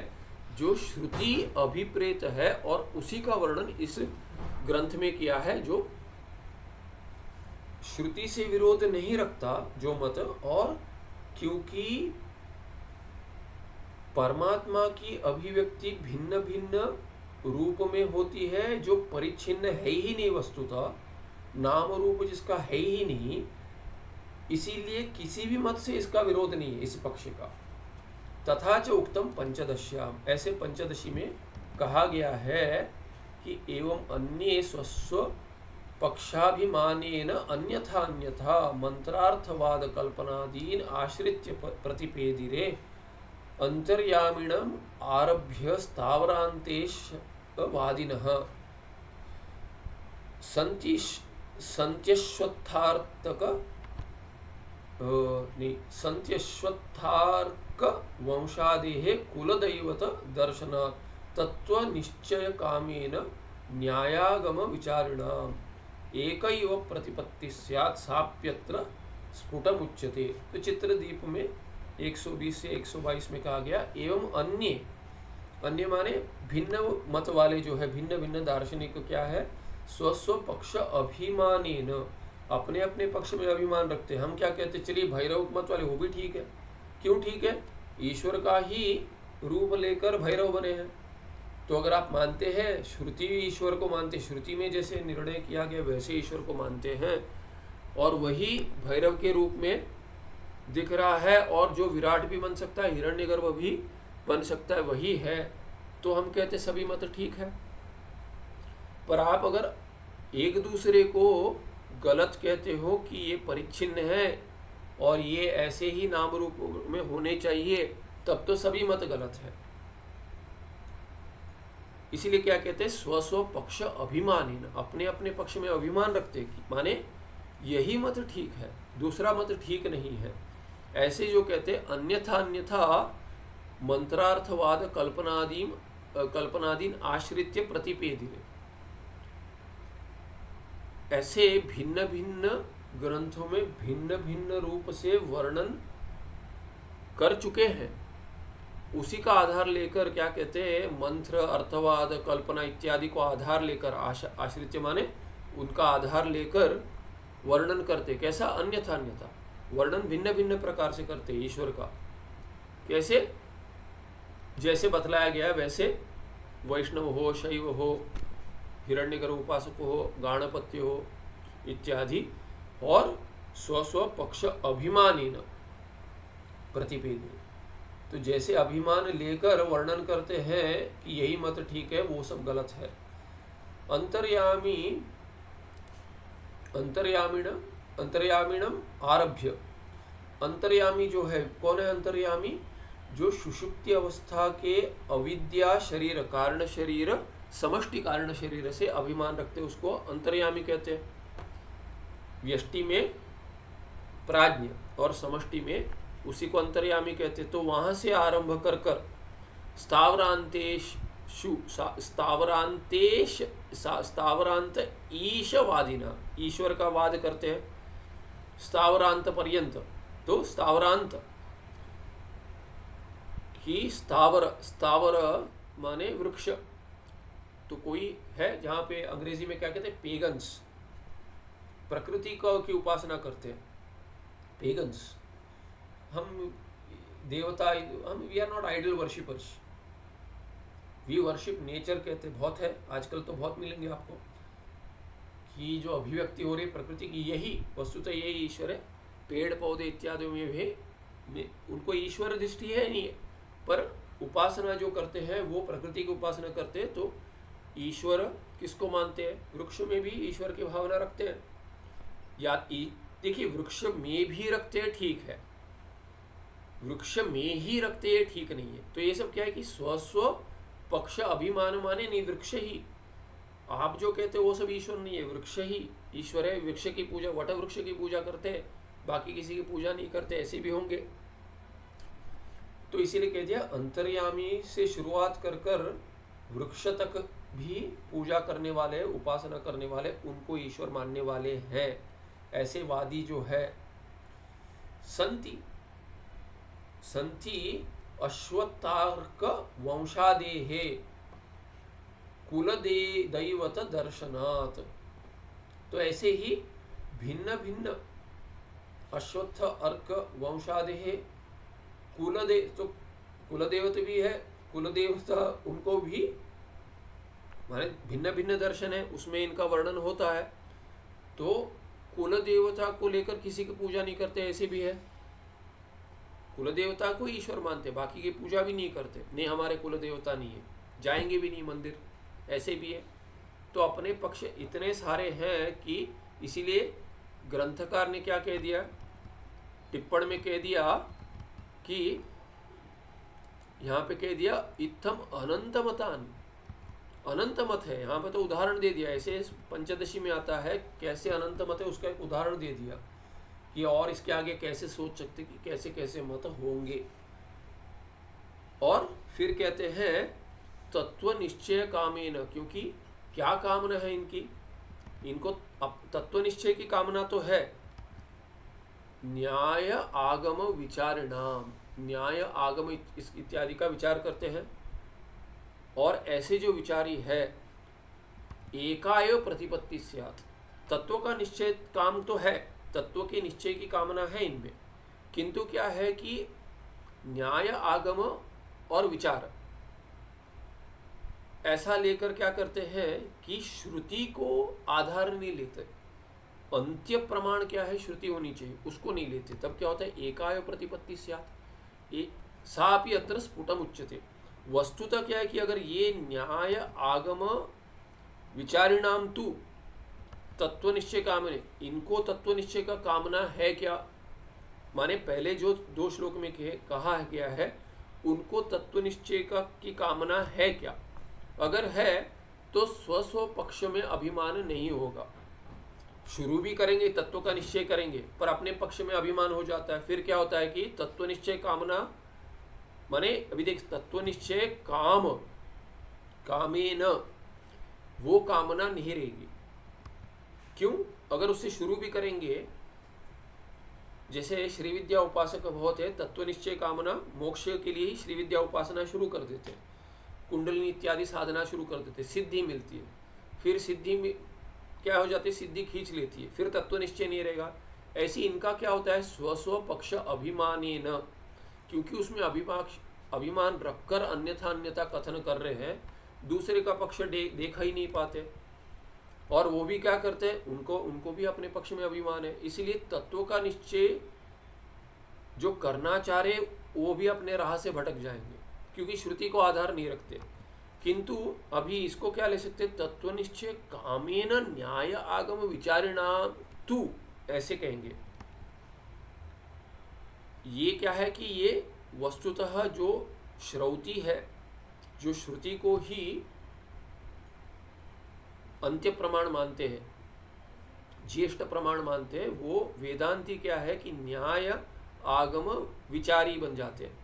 जो श्रुति अभिप्रेत है, और उसी का वर्णन इस ग्रंथ में किया है, जो श्रुति से विरोध नहीं रखता जो मत। और क्योंकि परमात्मा की अभिव्यक्ति भिन्न भिन्न रूप में होती है, जो परिच्छिन्न है ही नहीं, वस्तुतः नाम रूप जिसका है ही नहीं, इसीलिए किसी भी मत से इसका विरोध नहीं है, इस पक्ष का। तथा च उक्तम पंचदश्याम, ऐसे पंचदशी में कहा गया है कि एवं अन्ये स्वस्व पक्षाभिमानेन अन्यथा अन्यथा मंत्रार्थवाद कल्पनादीन आश्रित्य प्रतिपेदिरे अंतर्यामिणम आरभ्य स्थावरांतेशवादिनः संत्यश्वत्थार्तक संत्यश्वत्थार्क वंशादेः कुलदैवत दर्शनात् तत्वनिश्चय कामेन न्यायागम विचारिणाम् एकैव प्रतिपत्ति स्यात् साप्यत्र स्फुटमुच्यते। तो चित्रदीप में 120 से 122 में कहा गया एवं अन्य, अन्य माने भिन्न मत वाले जो है, भिन्न भिन्न दार्शनिक क्या है, स्वस्व पक्ष अभिमानेन, अपने अपने पक्ष में अभिमान रखते हैं। हम क्या कहते, चलिए भैरव मत वाले, वो भी ठीक है। क्यों ठीक है? ईश्वर का ही रूप लेकर भैरव बने हैं। तो अगर आप मानते हैं, श्रुति ईश्वर को मानते, श्रुति में जैसे निर्णय किया गया वैसे ईश्वर को मानते हैं, और वही भैरव के रूप में दिख रहा है, और जो विराट भी बन सकता है, हिरण्यगर्भ भी बन सकता है, वही है, तो हम कहते सभी मत ठीक है। पर आप अगर एक दूसरे को गलत कहते हो कि ये परिच्छिन्न है और ये ऐसे ही नाम रूप में होने चाहिए, तब तो सभी मत गलत है। इसीलिए क्या कहते हैं, स्वस्व पक्ष अभिमानी, अपने अपने पक्ष में अभिमान रखते कि माने यही मत ठीक है, दूसरा मत ठीक नहीं है। ऐसे जो कहते हैं अन्यथा अन्यथा मंत्रार्थवाद कल्पनादीन आश्रित्य प्रतिपेदिरे, ऐसे भिन्न भिन्न ग्रंथों में भिन्न भिन्न रूप से वर्णन कर चुके हैं, उसी का आधार लेकर क्या कहते हैं, मंत्र अर्थवाद कल्पना इत्यादि को आधार लेकर, आश्रित्य माने उनका आधार लेकर वर्णन करते। कैसा? अन्यथा अन्यथा वर्णन भिन्न भिन्न प्रकार से करते ईश्वर का। कैसे? जैसे बतलाया गया वैसे वैष्णव हो, शैव हो, हिरण्यगर्भ उपासक हो, गाणपत्य हो इत्यादि, और स्वस्व पक्ष अभिमानी न प्रतिपेदी, तो जैसे अभिमान लेकर वर्णन करते हैं कि यही मत ठीक है, वो सब गलत है। अंतर्यामीणम आरभ्य, अंतर्यामी जो है, कौन है अंतर्यामी? जो सुषुप्ति अवस्था के अविद्या शरीर, कारण शरीर, समष्टि कारण शरीर से अभिमान रखते, उसको अंतर्यामी कहते हैं। व्यष्टि में प्राज्ञ और समष्टि में उसी को अंतर्यामी कहते। तो वहां से आरंभ कर कर स्थावरांत ईशवादिना, ईश्वर का वाद करते हैं स्थावरांत पर्यंत। तो स्थावरांत की स्थावर माने वृक्ष। तो कोई है जहाँ पे अंग्रेजी में क्या कहते हैं, पेगन्स, प्रकृति की उपासना करते हैं पेगन्स। हम देवता, हम we are not idol worshippers, we worship nature कहते बहुत है। आजकल तो बहुत मिलेंगे आपको कि जो अभिव्यक्ति हो रही प्रकृति की, यही वस्तुतः यही ईश्वर है। पेड़ पौधे इत्यादि में भी उनको ईश्वर दृष्टि है नहीं है, पर उपासना जो करते हैं वो प्रकृति की उपासना करते हैं। तो ईश्वर किसको मानते हैं? वृक्ष में भी ईश्वर की भावना रखते हैं। या देखिए, वृक्ष में भी रखते हैं, ठीक है, वृक्ष में ही रखते हैं, ठीक नहीं है। तो ये सब क्या है कि स्वस्व पक्ष अभिमान माने नहीं, वृक्ष ही। आप जो कहते हो वो सब ईश्वर नहीं है, वृक्ष ही ईश्वर है। वृक्ष की पूजा, वट वृक्ष की पूजा करते हैं, बाकी किसी की पूजा नहीं करते, ऐसे भी होंगे। तो इसीलिए कह दिया अंतर्यामी से शुरुआत कर कर वृक्ष तक भी पूजा करने वाले, उपासना करने वाले, उनको ईश्वर मानने वाले हैं। ऐसे वादी जो है संति अश्वत्थार्क वंशादेहे कुलदे दैवत दर्शनात्। तो ऐसे ही भिन्न भिन्न अश्वत्थ अर्क वंशादेहे कुलदेव, तो कुलदेवत भी है, कुलदेवता उनको भी माने भिन्न भिन्न दर्शन है, उसमें इनका वर्णन होता है। तो कुल देवता को लेकर किसी की पूजा नहीं करते, ऐसे भी है। कुल देवता को ईश्वर मानते, बाकी की पूजा भी नहीं करते, नहीं हमारे कुल देवता नहीं है, जाएंगे भी नहीं मंदिर, ऐसे भी है। तो अपने पक्ष इतने सारे हैं कि इसीलिए ग्रंथकार ने क्या कह दिया, टिप्पण में कह दिया कि यहाँ पे कह दिया इत्थम अनंत मतानि, अनंत मत है। यहाँ पे तो उदाहरण दे दिया, ऐसे पंचदशी में आता है कैसे अनंत मत है, उसका एक उदाहरण दे दिया कि और इसके आगे कैसे सोच सकते कि कैसे कैसे मत होंगे। और फिर कहते हैं तत्व निश्चय कामेन, क्योंकि क्या कामना है इनकी, इनको तत्व निश्चय की कामना तो है, न्याय आगम विचारिणाम, न्याय आगम इत्यादि का विचार करते हैं। और ऐसे जो विचारी है एकाएव प्रतिपत्ति स्यात्, तत्व का निश्चय काम तो है, तत्व के निश्चय की कामना है इनमें, किंतु क्या है कि न्याय आगम और विचार ऐसा लेकर क्या करते हैं कि श्रुति को आधार नहीं लेते, अंत्य प्रमाण क्या है श्रुति होनी चाहिए उसको नहीं लेते, तब क्या होता है एकाएव प्रतिपत्ति स्यात्, सापि अत्र स्फुटम उच्यते। वस्तुतः क्या है कि अगर ये न्याय आगम विचारिणाम तु तत्व निश्चय कामने, इनको तत्व निश्चय का कामना है क्या, माने पहले जो 2 श्लोक में कहा गया है उनको तत्व निश्चय का की कामना है क्या, अगर है तो स्वस्व पक्ष में अभिमान नहीं होगा। शुरू भी करेंगे तत्व का निश्चय करेंगे पर अपने पक्ष में अभिमान हो जाता है, फिर क्या होता है कि तत्व निश्चय कामना, माने अभी देख तत्व निश्चय काम कामेन, वो कामना नहीं रहेगी। क्यों, अगर उससे शुरू भी करेंगे, जैसे श्री विद्या उपासक बहुत है, तत्व निश्चय कामना मोक्ष के लिए ही श्री विद्या उपासना शुरू कर देते हैं, कुंडलिनी इत्यादि साधना शुरू कर देते, सिद्धि मिलती है, फिर सिद्धि में क्या हो जाती है, सिद्धि खींच लेती है, फिर तत्व निश्चय नहीं रहेगा। ऐसी इनका क्या होता है स्वस्व पक्ष अभिमानेन, क्योंकि उसमें अभिमान रखकर अन्यथा अन्यथा कथन कर रहे हैं, दूसरे का पक्ष देखा ही नहीं पाते, और वो भी क्या करते हैं, उनको भी अपने पक्ष में अभिमान है, इसलिए तत्व का निश्चय जो करना चाह रहे वो भी अपने राह से भटक जाएंगे क्योंकि श्रुति को आधार नहीं रखते। किंतु अभी इसको क्या ले सकते, तत्व निश्चय कामेन न्याय आगम विचारिणाम तु, ऐसे कहेंगे। ये क्या है कि ये वस्तुतः जो श्रौति है, जो श्रुति को ही अंत्य प्रमाण मानते हैं, ज्येष्ठ प्रमाण मानते हैं, वो वेदांती क्या है कि न्याय आगम विचारी बन जाते हैं,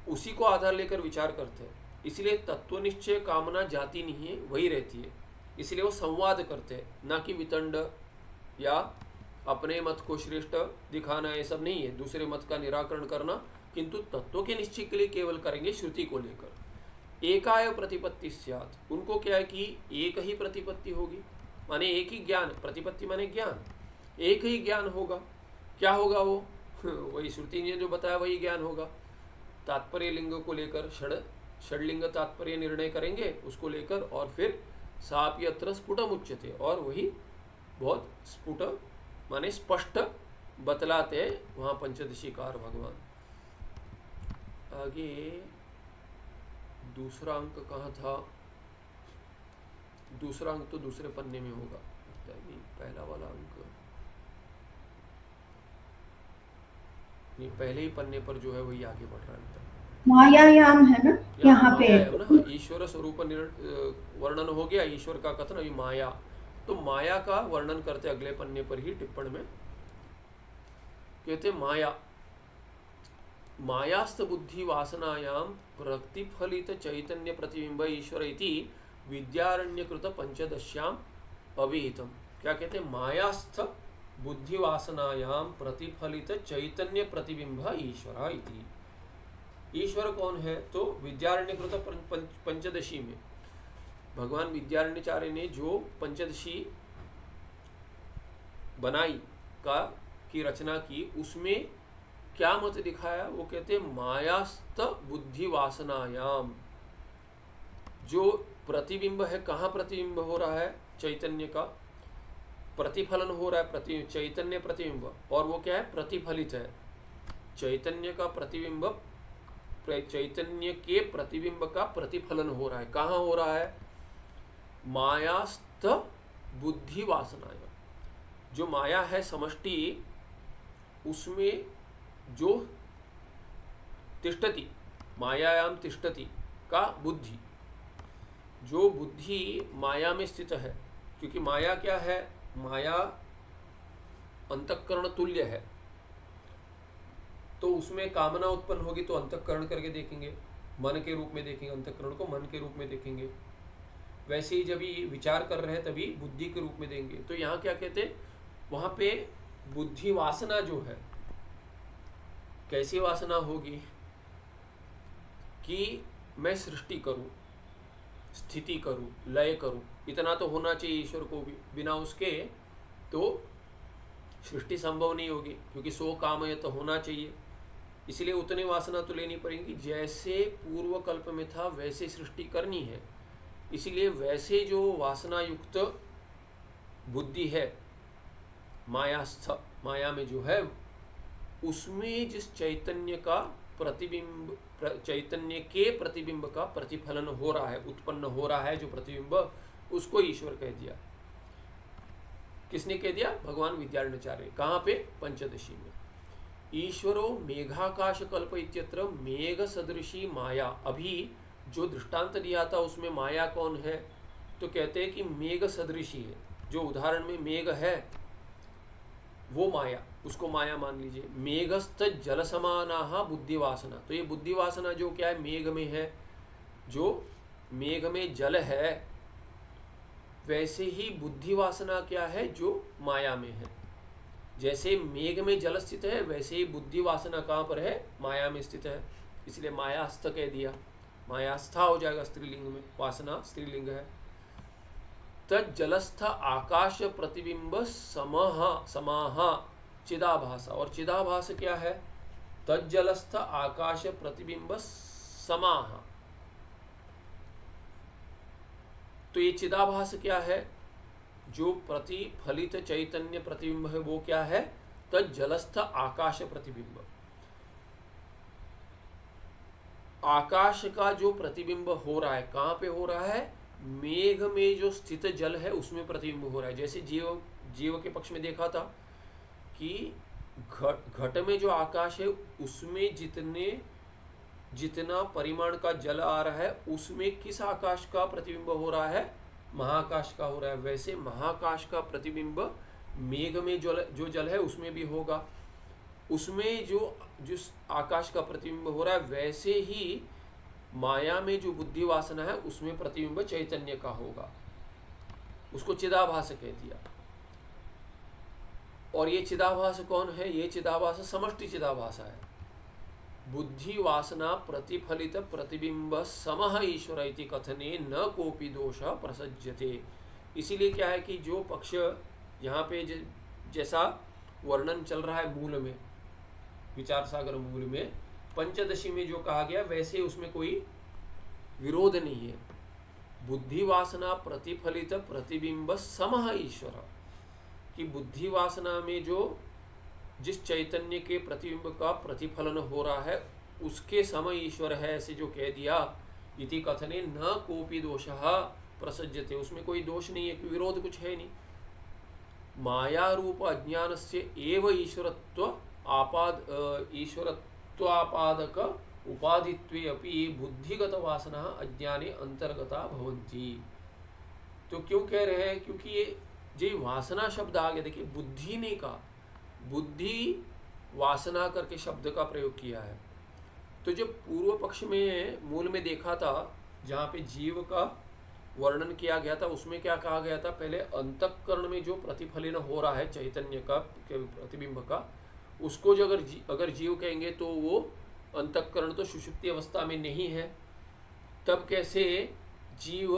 उसी को आधार लेकर विचार करते हैं। इसलिए तत्व निश्चय कामना जाती नहीं है, वही रहती है, इसलिए वो संवाद करते हैं, ना कि वितंड या अपने मत को श्रेष्ठ दिखाना, ये सब नहीं है, दूसरे मत का निराकरण करना, किंतु तत्व के निश्चय के लिए केवल करेंगे श्रुति को लेकर। एकाएव प्रतिपत्ति स्यात्, उनको क्या है कि एक ही प्रतिपत्ति होगी, माने एक ही ज्ञान, प्रतिपत्ति माने ज्ञान, एक ही ज्ञान होगा। क्या होगा वो वही श्रुति ने जो बताया वही ज्ञान होगा। तात्पर्य लिंग को लेकर षड्लिंग तात्पर्य निर्णय करेंगे उसको लेकर, और फिर सापि अत्र स्फुटम उच्यते, और वही बहुत स्फुट माने स्पष्ट बतलाते वहाँ पंचदशीकार भगवान। आगे दूसरा अंक कहाँ था, दूसरा अंक तो दूसरे पन्ने में होगा, पहला वाला अंक नहीं, पहले ही पन्ने पर जो है वही आगे बढ़ रहा है, मायायाम है ना, यहाँ पे ना ईश्वर स्वरूप वर्णन हो गया, ईश्वर का कथन अभी माया, तो माया का वर्णन करते अगले पन्ने पर ही टिप्पण में कहते माया मायास्त बुद्धि वासनायाम प्रतिफलित चैतन्य प्रतिबिंब ईश्वर इति विद्यारण्यकृत पंचदश्याम अविहितम। क्या कहते हैं, मायास्थ बुद्धि वासनायाम प्रतिफलित चैतन्य प्रतिबिंब ईश्वर इति। ईश्वर कौन है, तो विद्यारण्यकृत पंचदशी में भगवान विद्यारण्यचार्य ने जो पंचदशी बनाई की रचना की, उसमें क्या मत दिखाया, वो कहते हैं मायास्त बुद्धि वासनायाम, जो प्रतिबिंब है, कहाँ प्रतिबिंब हो रहा है, चैतन्य का प्रतिफलन हो रहा है, चैतन्य प्रतिबिंब, और वो क्या है, प्रतिफलित है चैतन्य का प्रतिबिंब, चैतन्य के प्रतिबिंब का प्रतिफलन हो रहा है। कहाँ हो रहा है? मायास्थ बुद्धि वासनाय, जो माया है समष्टि, उसमें जो तिष्ठति, मायायाम तिष्ठति का बुद्धि, जो बुद्धि माया में स्थित है, क्योंकि माया क्या है? माया अंतःकरण तुल्य है, तो उसमें कामना उत्पन्न होगी तो अंतःकरण करके देखेंगे, मन के रूप में देखेंगे, अंतःकरण को मन के रूप में देखेंगे। वैसे ही जब ये विचार कर रहे हैं तभी बुद्धि के रूप में देंगे। तो यहाँ क्या कहते हैं? वहाँ पे बुद्धि वासना जो है, कैसी वासना होगी कि मैं सृष्टि करूं, स्थिति करूं, लय करूं, इतना तो होना चाहिए ईश्वर को भी, बिना उसके तो सृष्टि संभव नहीं होगी, क्योंकि सो काम ये तो होना चाहिए। इसलिए उतनी वासना तो लेनी पड़ेगी, जैसे पूर्व कल्प में था वैसे सृष्टि करनी है। इसलिए वैसे जो वासना युक्त बुद्धि है मायास्थ, माया में जो है, उसमें जिस चैतन्य का प्रतिबिंब, चैतन्य के प्रतिबिंब का प्रतिफलन हो रहा है, उत्पन्न हो रहा है जो प्रतिबिंब, उसको ईश्वर कह दिया। किसने कह दिया? भगवान विद्यारण्यचार्य। कहाँ पे? पंचदशी में। ईश्वरो मेघाकाश कल्प इत्यत्र मेघ सदृशी माया। अभी जो दृष्टांत दिया था उसमें माया कौन है? तो कहते हैं कि मेघ सदृशी है, जो उदाहरण में मेघ है वो माया, उसको माया मान लीजिए। मेघस्थ जल समाना बुद्धिवासना, तो ये बुद्धिवासना जो क्या है? मेघ में है, जो मेघ में जल है, वैसे ही बुद्धिवासना क्या है? जो माया में है। जैसे मेघ में जल स्थित है, वैसे ही बुद्धिवासना कहाँ पर है? माया में स्थित है। इसलिए मायास्थ कह दिया, मायास्था हो जाएगा स्त्रीलिंग में, वासना स्त्रीलिंग है। तज्जलस्थ आकाश प्रतिबिंब समाह चिदाभासा, और चिदाभास क्या है? तज्जलस्थ आकाश प्रतिबिंब समाह। तो ये चिदाभास क्या है? जो प्रतिफलित चैतन्य प्रतिबिंब है वो क्या है? तज्जलस्थ आकाश प्रतिबिंब। आकाश का जो प्रतिबिंब हो रहा है, कहाँ पे हो रहा है? मेघ में जो स्थित जल है उसमें प्रतिबिंब हो रहा है। जैसे जीव के पक्ष में देखा था कि घट में जो आकाश है उसमें जितना परिमाण का जल आ रहा है, उसमें किस आकाश का प्रतिबिंब हो रहा है? महाकाश का हो रहा है। वैसे महाकाश का प्रतिबिंब मेघ में जो जल है उसमें भी होगा। उसमें जिस आकाश का प्रतिबिंब हो रहा है, वैसे ही माया में जो बुद्धि वासना है उसमें प्रतिबिंब चैतन्य का होगा। उसको चिदाभास कह दिया। और ये चिदाभास कौन है? ये चिदाभास समष्टि चिदाभास है। बुद्धि वासना प्रतिफलित प्रतिबिंब समह ईश्वर इति कथने न कोपि दोष प्रसज्यते। इसीलिए क्या है कि जो पक्ष यहाँ पे जैसा वर्णन चल रहा है मूल में, विचार सागर मूल में पंचदशी में जो कहा गया, वैसे उसमें कोई विरोध नहीं है। बुद्धि वासना प्रतिफलित प्रतिबिंब समह ईश्वर, कि बुद्धि वासना में जो जिस चैतन्य के प्रतिबिंब का प्रतिफलन हो रहा है उसके समय ईश्वर है, ऐसे जो कह दिया। इति कथने न कोपि दोषः प्रसज्यते, उसमें कोई दोष नहीं है, कोई विरोध कुछ है नहीं। माया रूप अज्ञान से एव ईश्वरत्वापादक उपाधित्वे अपि बुद्धिगत वासना अज्ञाने अंतर्गता भवन्ति। तो क्यों कह रहे हैं? क्योंकि ये वासना शब्द आ गया। देखिए, बुद्धि ने कहा, बुद्धि वासना करके शब्द का प्रयोग किया है। तो जब पूर्व पक्ष में मूल में देखा था, जहाँ पे जीव का वर्णन किया गया था, उसमें क्या कहा गया था? पहले अंतःकरण में जो प्रतिफलन हो रहा है चैतन्य का प्रतिबिंब का, उसको जो अगर जीव कहेंगे तो वो अंतःकरण तो सुषुप्ति अवस्था में नहीं है। तब कैसे जीव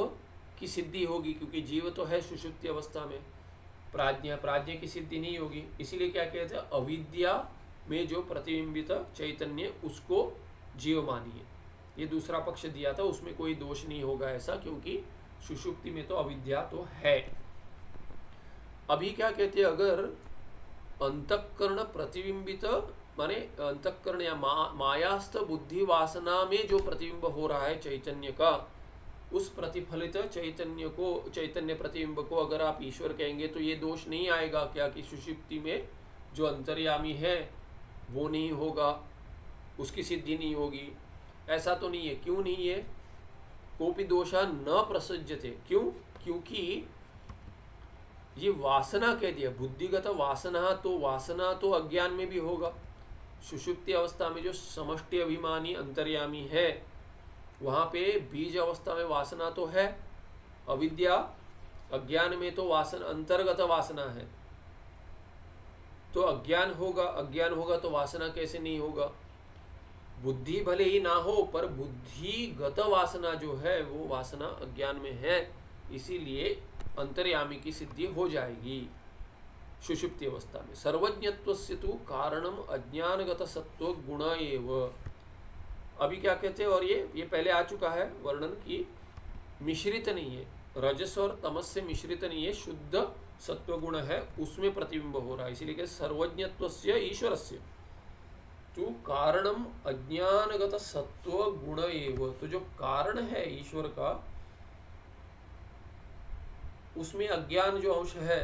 की सिद्धि होगी? क्योंकि जीव तो है सुषुप्ति अवस्था में, प्राज्ञा की सिद्धि नहीं होगी। इसीलिए क्या कहते हैं? अविद्या में जो प्रतिबिंबित चैतन्य उसको जीव मानिए। ये दूसरा पक्ष दिया था, उसमें कोई दोष नहीं होगा ऐसा, क्योंकि सुषुप्ति में तो अविद्या तो है। अभी क्या कहते हैं? अगर अंतःकरण प्रतिबिंबित माने अंतःकरण या मायास्थ बुद्धि वासना में जो प्रतिबिंब हो रहा है चैतन्य का, उस प्रतिफलित चैतन्य प्रतिबिंब को अगर आप ईश्वर कहेंगे तो ये दोष नहीं आएगा क्या कि सुषुप्ति में जो अंतर्यामी है वो नहीं होगा, उसकी सिद्धि नहीं होगी? ऐसा तो नहीं है। क्यों नहीं है? कोपि दोषा न प्रसज्यते। क्यों? क्योंकि ये वासना कह दिया, बुद्धिगत वासना तो अज्ञान में भी होगा। सुषुप्ति अवस्था में जो समष्टि अभिमानी अंतर्यामी है वहाँ पे बीज अवस्था में वासना तो है, अविद्या, अज्ञान में तो वासना अंतर्गत वासना है। तो अज्ञान होगा तो वासना कैसे नहीं होगा? बुद्धि भले ही ना हो पर बुद्धिगत वासना जो है वो वासना अज्ञान में है, इसीलिए अंतर्यामी की सिद्धि हो जाएगी सुषुप्ति अवस्था में। सर्वज्ञत्वस्य तु कारणम अज्ञानगत सत्व गुण एव। अभी क्या कहते हैं, और ये पहले आ चुका है वर्णन की, मिश्रित नहीं है, रजस और तमस से मिश्रित नहीं है, शुद्ध सत्व गुण है, उसमें प्रतिबिंब हो रहा है। इसीलिए कि सर्वज्ञत्वस्य ईश्वरस्य तु कारणम अज्ञानगत सत्व गुण एव। तो जो कारण है ईश्वर का, उसमें अज्ञान जो अंश है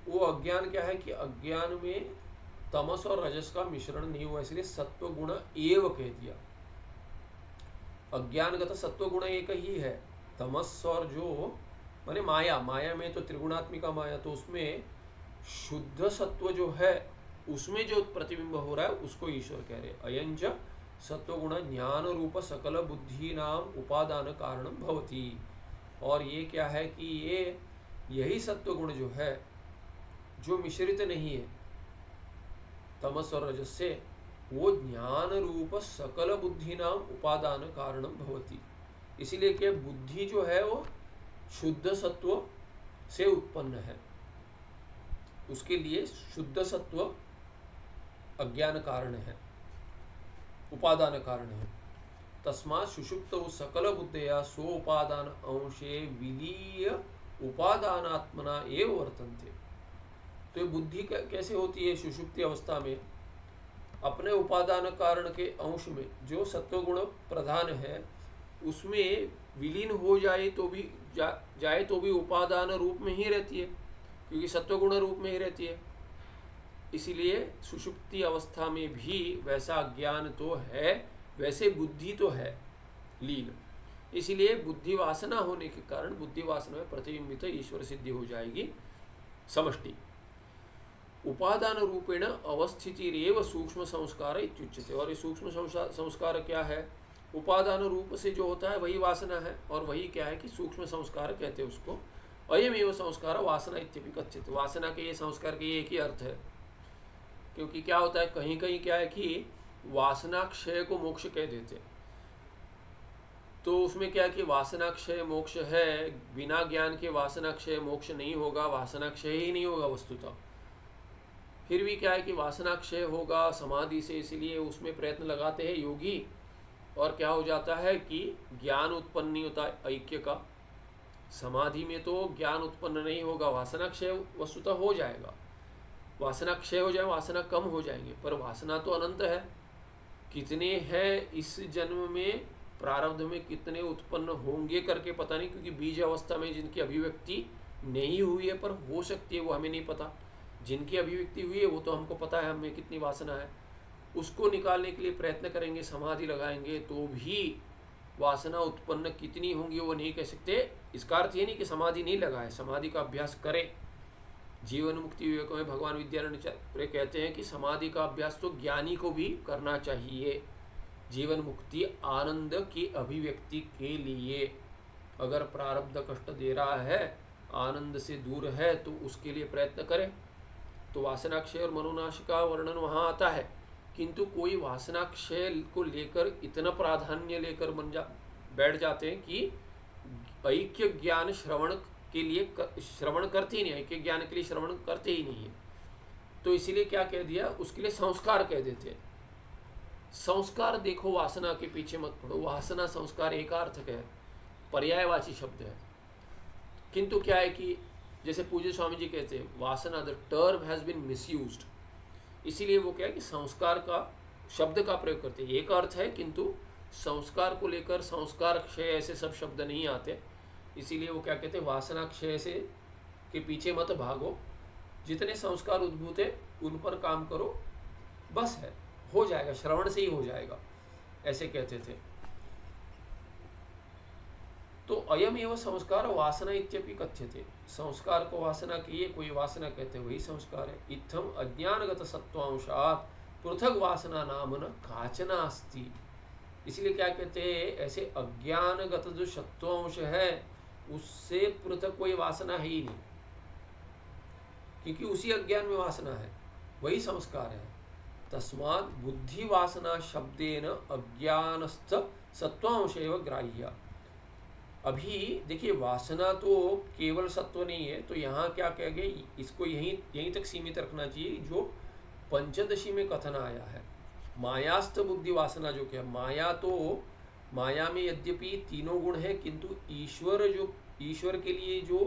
वो अज्ञान क्या है कि अज्ञान में तमस और रजस का मिश्रण नहीं हुआ, इसलिए सत्व गुण एव कह दिया। अज्ञानगत सत्व गुण एक ही है। तमस और जो माने माया में तो त्रिगुणात्मिका माया, तो उसमें शुद्ध सत्व जो है उसमें जो प्रतिबिंब हो रहा है उसको ईश्वर कह रहे। अयंच सत्वगुण ज्ञान रूप सकल बुद्धि नाम उपादान कारणम भवति। और ये क्या है कि यही सत्वगुण जो है जो मिश्रित नहीं है तमस और रजस से, वो ज्ञान रूप सकल बुद्धि नाम उपादान कारणम भवति। इसीलिए कि बुद्धि जो है वो शुद्ध सत्व से उत्पन्न है, उसके लिए शुद्ध सत्व अज्ञान कारण है, उपादान कारण है। तस्मात् सुषुप्त सकल बुद्धया सोपादान अंशे विलीय उपादानात्मना एव वर्तन्ते। तो ये बुद्धि कैसे होती है सुषुप्ति अवस्था में? अपने उपादान कारण के अंश में जो सत्वगुण प्रधान है उसमें विलीन हो जाए तो भी उपादान रूप में ही रहती है, क्योंकि सत्वगुण रूप में ही रहती है। इसीलिए सुषुप्ति अवस्था में भी वैसा ज्ञान तो है, वैसे बुद्धि तो है लीन। इसीलिए बुद्धि वासना होने के कारण बुद्धि वासना में प्रतिबिंबित ईश्वर सिद्धि हो जाएगी समष्टि। उपादान रूपेण अवस्थितिरेव सूक्ष्म संस्कार इत्युच्यते। और ये सूक्ष्म संस्कार क्या है? उपादान रूप से जो होता है वही वासना है, और वही क्या है कि सूक्ष्म संस्कार कहते हैं उसको। अयमेव संस्कार वासना इत्यपि कथ्यते। वासना के ये संस्कार के एक ही अर्थ है, क्योंकि क्या होता है कहीं कहीं क्या है कि वासना क्षय को मोक्ष कह देते, तो उसमें क्या है कि वासना क्षय मोक्ष है, बिना ज्ञान के वासना क्षय मोक्ष नहीं होगा, वासना क्षय ही नहीं होगा वस्तुतः। फिर भी क्या है कि वासना क्षय होगा समाधि से, इसीलिए उसमें प्रयत्न लगाते हैं योगी, और क्या हो जाता है कि ज्ञान उत्पन्न नहीं होता ऐक्य का। समाधि में तो ज्ञान उत्पन्न नहीं होगा, वासना क्षय वस्तुतः हो जाएगा, वासना क्षय हो जाए, वासना कम हो जाएंगे, पर वासना तो अनंत है। कितने हैं इस जन्म में, प्रारब्ध में कितने उत्पन्न होंगे करके पता नहीं, क्योंकि बीज अवस्था में जिनकी अभिव्यक्ति नहीं हुई है पर हो सकती है वो हमें नहीं पता। जिनकी अभिव्यक्ति हुई है वो तो हमको पता है हमें कितनी वासना है। उसको निकालने के लिए प्रयत्न करेंगे, समाधि लगाएंगे, तो भी वासना उत्पन्न कितनी होंगी वो नहीं कह सकते। इसका अर्थ ये नहीं कि समाधि नहीं लगाए, समाधि का अभ्यास करें। जीवन मुक्ति विवेक में भगवान विद्यारण्य कहते हैं कि समाधि का अभ्यास तो ज्ञानी को भी करना चाहिए, जीवन मुक्ति आनंद की अभिव्यक्ति के लिए। अगर प्रारब्ध कष्ट दे रहा है, आनंद से दूर है, तो उसके लिए प्रयत्न करें। तो वासनाक्षय और मनोनाश का वर्णन वहाँ आता है, किंतु कोई वासनाक्षय को लेकर इतना प्राधान्य लेकर बैठ जाते हैं कि ऐक्य ज्ञान श्रवण के लिए श्रवण करते ही नहीं, ऐक्य ज्ञान के लिए श्रवण करते ही नहीं है। तो इसीलिए क्या कह दिया, उसके लिए संस्कार कह देते हैं। संस्कार देखो, वासना के पीछे मत पड़ो। वासना संस्कार एकार्थक है, पर्यायवाची शब्द है। किंतु क्या है कि जैसे पूज्य स्वामी जी कहते हैं, वासना the term has been misused. इसीलिए वो क्या है कि संस्कार का शब्द का प्रयोग करते हैं। एक अर्थ है, किंतु संस्कार को लेकर संस्कार क्षय ऐसे सब शब्द नहीं आते। इसीलिए वो क्या कहते हैं, वासना क्षय से के पीछे मत भागो, जितने संस्कार उद्भूत है उन पर काम करो, बस है, हो जाएगा, श्रवण से ही हो जाएगा, ऐसे कहते थे। तो अयम एवं संस्कार वासना इत्यपि कथ्यते, संस्कार को वासना किए कोई वासना कहते वही संस्कार है। इत्थम अज्ञानगत सत्वांशात् पृथक वासना नाम न काचना अस्ति, इसलिए क्या कहते हैं, ऐसे अज्ञानगत जो सत्वांश है उससे पृथक कोई वासना है ही नहीं, क्योंकि उसी अज्ञान में वासना है, वही संस्कार है। तस्मात् बुद्धि वासना शब्देन अज्ञानस्थ सत्वांश एवं ग्राह्य। अभी देखिए, वासना तो केवल सत्व नहीं है, तो यहाँ क्या कह गए, इसको यहीं तक सीमित रखना चाहिए जो पंचदशी में कथन आया है। मायास्थ बुद्धि वासना जो क्या, माया तो माया में यद्यपि तीनों गुण है, किंतु ईश्वर के लिए जो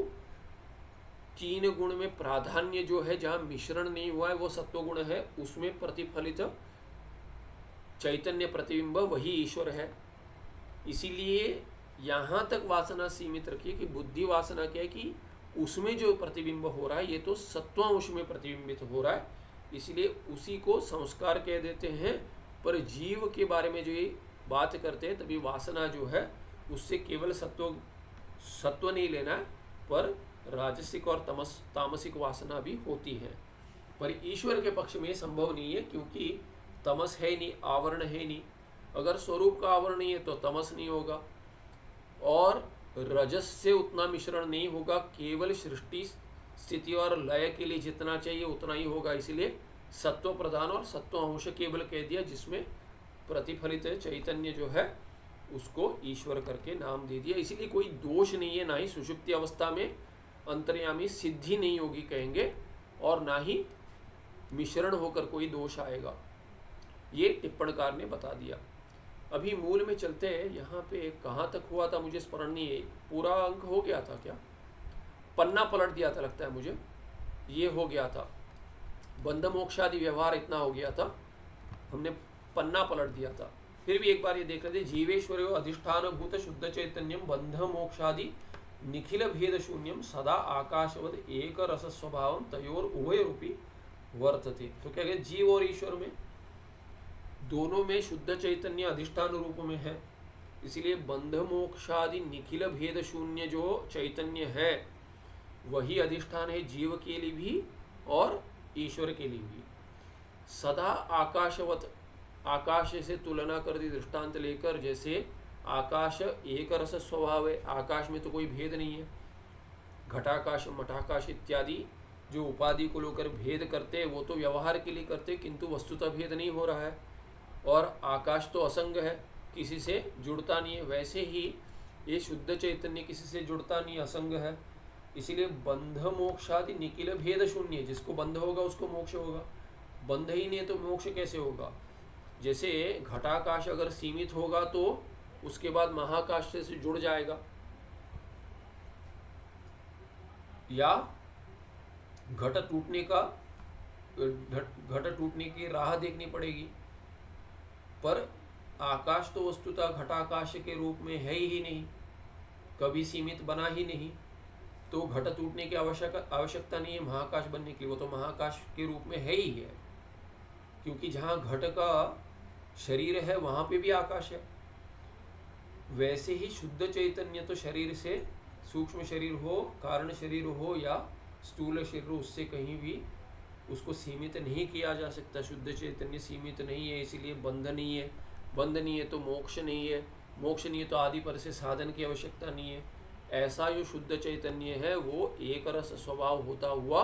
तीन गुण में प्राधान्य जो है, जहाँ मिश्रण नहीं हुआ है, वो सत्व गुण है, उसमें प्रतिफलित चैतन्य प्रतिबिंब वही ईश्वर है। इसीलिए यहाँ तक वासना सीमित रखिए कि बुद्धि वासना क्या है कि उसमें जो प्रतिबिंब हो रहा है ये तो सत्वांश में प्रतिबिंबित हो रहा है, इसलिए उसी को संस्कार कह देते हैं। पर जीव के बारे में जो ये बात करते हैं, तभी वासना जो है उससे केवल सत्व नहीं लेना है, पर राजसिक और तामसिक वासना भी होती है। पर ईश्वर के पक्ष में संभव नहीं है, क्योंकि तमस है नहीं, आवरण है नहीं। अगर स्वरूप का आवरण नहीं है तो तमस नहीं होगा, और रजस से उतना मिश्रण नहीं होगा, केवल सृष्टि स्थिति और लय के लिए जितना चाहिए उतना ही होगा। इसलिए सत्व प्रधान और सत्व अंश केवल कह दिया, जिसमें प्रतिफलित चैतन्य जो है उसको ईश्वर करके नाम दे दिया। इसलिए कोई दोष नहीं है, ना ही सुषुप्ति अवस्था में अंतर्यामी सिद्धि नहीं होगी कहेंगे, और ना ही मिश्रण होकर कोई दोष आएगा, ये टिप्पणकार ने बता दिया। अभी मूल में चलते हैं। यहाँ पे कहाँ तक हुआ था मुझे स्मरण नहीं है, पूरा अंक हो गया था क्या, पन्ना पलट दिया था लगता है मुझे, ये हो गया था, बंध मोक्षादि व्यवहार इतना हो गया था, हमने पन्ना पलट दिया था। फिर भी एक बार ये देख लेते, जीवेश्वर अधिष्ठान भूत शुद्ध चैतन्यम बंध मोक्षादि निखिल भेद शून्यम सदा आकाशवद एक रस स्वभाव तयोर उभय रूपी वर्तते। तो क्या कहते, जीव और ईश्वर में दोनों में शुद्ध चैतन्य अधिष्ठान रूप में है, इसीलिए बंध मोक्षादि निखिल भेद शून्य जो चैतन्य है वही अधिष्ठान है जीव के लिए भी और ईश्वर के लिए भी। सदा आकाशवत, आकाश से तुलना कर दी दृष्टांत लेकर, जैसे आकाश एक रस स्वभाव है, आकाश में तो कोई भेद नहीं है। घटाकाश मठाकाश इत्यादि जो उपाधि को लेकर भेद करते वो तो व्यवहार के लिए करते, किंतु वस्तुतः भेद नहीं हो रहा है। और आकाश तो असंग है, किसी से जुड़ता नहीं है, वैसे ही ये शुद्ध चैतन्य किसी से जुड़ता नहीं, असंग है। इसीलिए बंध मोक्षादि निखिल भेद शून्य, जिसको बंध होगा उसको मोक्ष होगा, बंध ही नहीं तो मोक्ष कैसे होगा। जैसे घटाकाश अगर सीमित होगा तो उसके बाद महाकाश से जुड़ जाएगा, या घट टूटने की राह देखनी पड़ेगी। पर आकाश तो वस्तुतः घटाकाश के रूप में है ही नहीं, कभी सीमित बना ही नहीं, तो घट टूटने की आवश्यकता नहीं है महाकाश बनने के लिए, वो तो महाकाश के रूप में है ही है, क्योंकि जहाँ घट का शरीर है वहाँ पे भी आकाश है। वैसे ही शुद्ध चैतन्य तो शरीर से, सूक्ष्म शरीर हो, कारण शरीर हो या स्थूल शरीर हो, उससे कहीं भी उसको सीमित नहीं किया जा सकता। शुद्ध चैतन्य सीमित नहीं है, इसीलिए बंध नहीं है, बंध नहीं है तो मोक्ष नहीं है, मोक्ष नहीं है तो आदि पर से साधन की आवश्यकता नहीं है। ऐसा जो शुद्ध चैतन्य है वो एक रस स्वभाव होता हुआ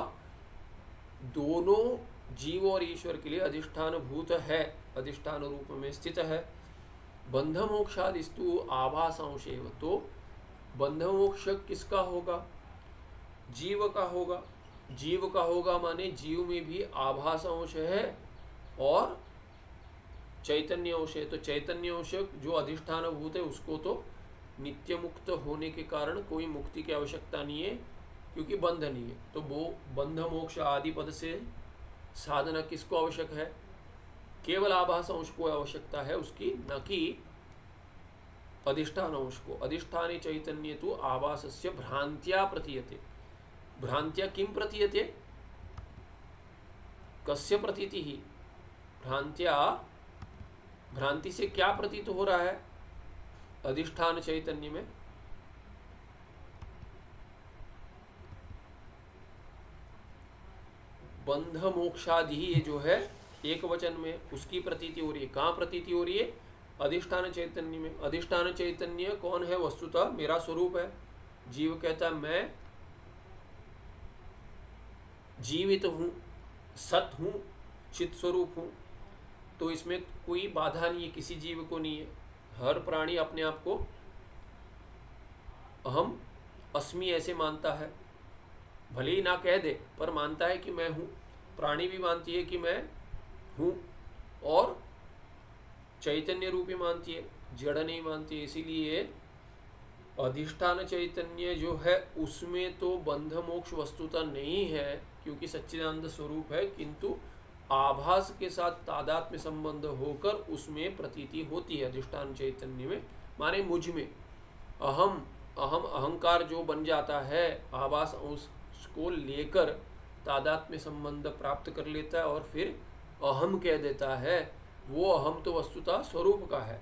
दोनों जीव और ईश्वर के लिए अधिष्ठान भूत है, अधिष्ठान रूप में स्थित है। बंध मोक्षादिस्तु आभासांशेव, तो बंध मोक्ष किसका होगा, जीव का होगा। जीव का होगा माने जीव में भी आभास अंश है और चैतन्य अंश है। तो चैतन्य अंश जो अधिष्ठान भूत है उसको तो नित्य मुक्त होने के कारण कोई मुक्ति की आवश्यकता नहीं है, क्योंकि बंध नहीं है। तो वो बंध मोक्ष आदि पद से साधना किसको आवश्यक है? केवल आभास अंश को आवश्यकता है उसकी, न कि अधिष्ठान अंश को। अधिष्ठाने चैतन्य तो आभासस्य भ्रांत्या प्रतीयते। भ्रांत्या किम प्रतीयते? कस्य प्रतीति ही? भ्रांत्या, भ्रांति से क्या प्रतीत हो रहा है अधिष्ठान चैतन्य में? बंध मोक्षादि, ये जो है एक वचन में उसकी प्रतीति हो रही है। कहाँ प्रतीति हो रही है? अधिष्ठान चैतन्य में। अधिष्ठान चैतन्य कौन है? वस्तुतः मेरा स्वरूप है। जीव कहता है मैं जीवित हूँ, सत हूँ, चित स्वरूप हूँ। तो इसमें कोई बाधा नहीं है, किसी जीव को नहीं है। हर प्राणी अपने आप को अहम अस्मि ऐसे मानता है, भले ही ना कह दे पर मानता है कि मैं हूँ। प्राणी भी मानती है कि मैं हूँ, और चैतन्य रूपी मानती है, जड़ नहीं मानती है। इसीलिए अधिष्ठान चैतन्य जो है उसमें तो बंध मोक्ष वस्तुता नहीं है, क्योंकि सच्चिदानंद स्वरूप है, किंतु आभास के साथ तादात्म्य संबंध होकर उसमें प्रतीति होती है अधिष्ठान चैतन्य में। माने मुझ में अहम अहंकार जो बन जाता है, आभास उसको लेकर तादात्म्य संबंध प्राप्त कर लेता है और फिर अहम कह देता है। वो अहम तो वस्तुतः स्वरूप का है,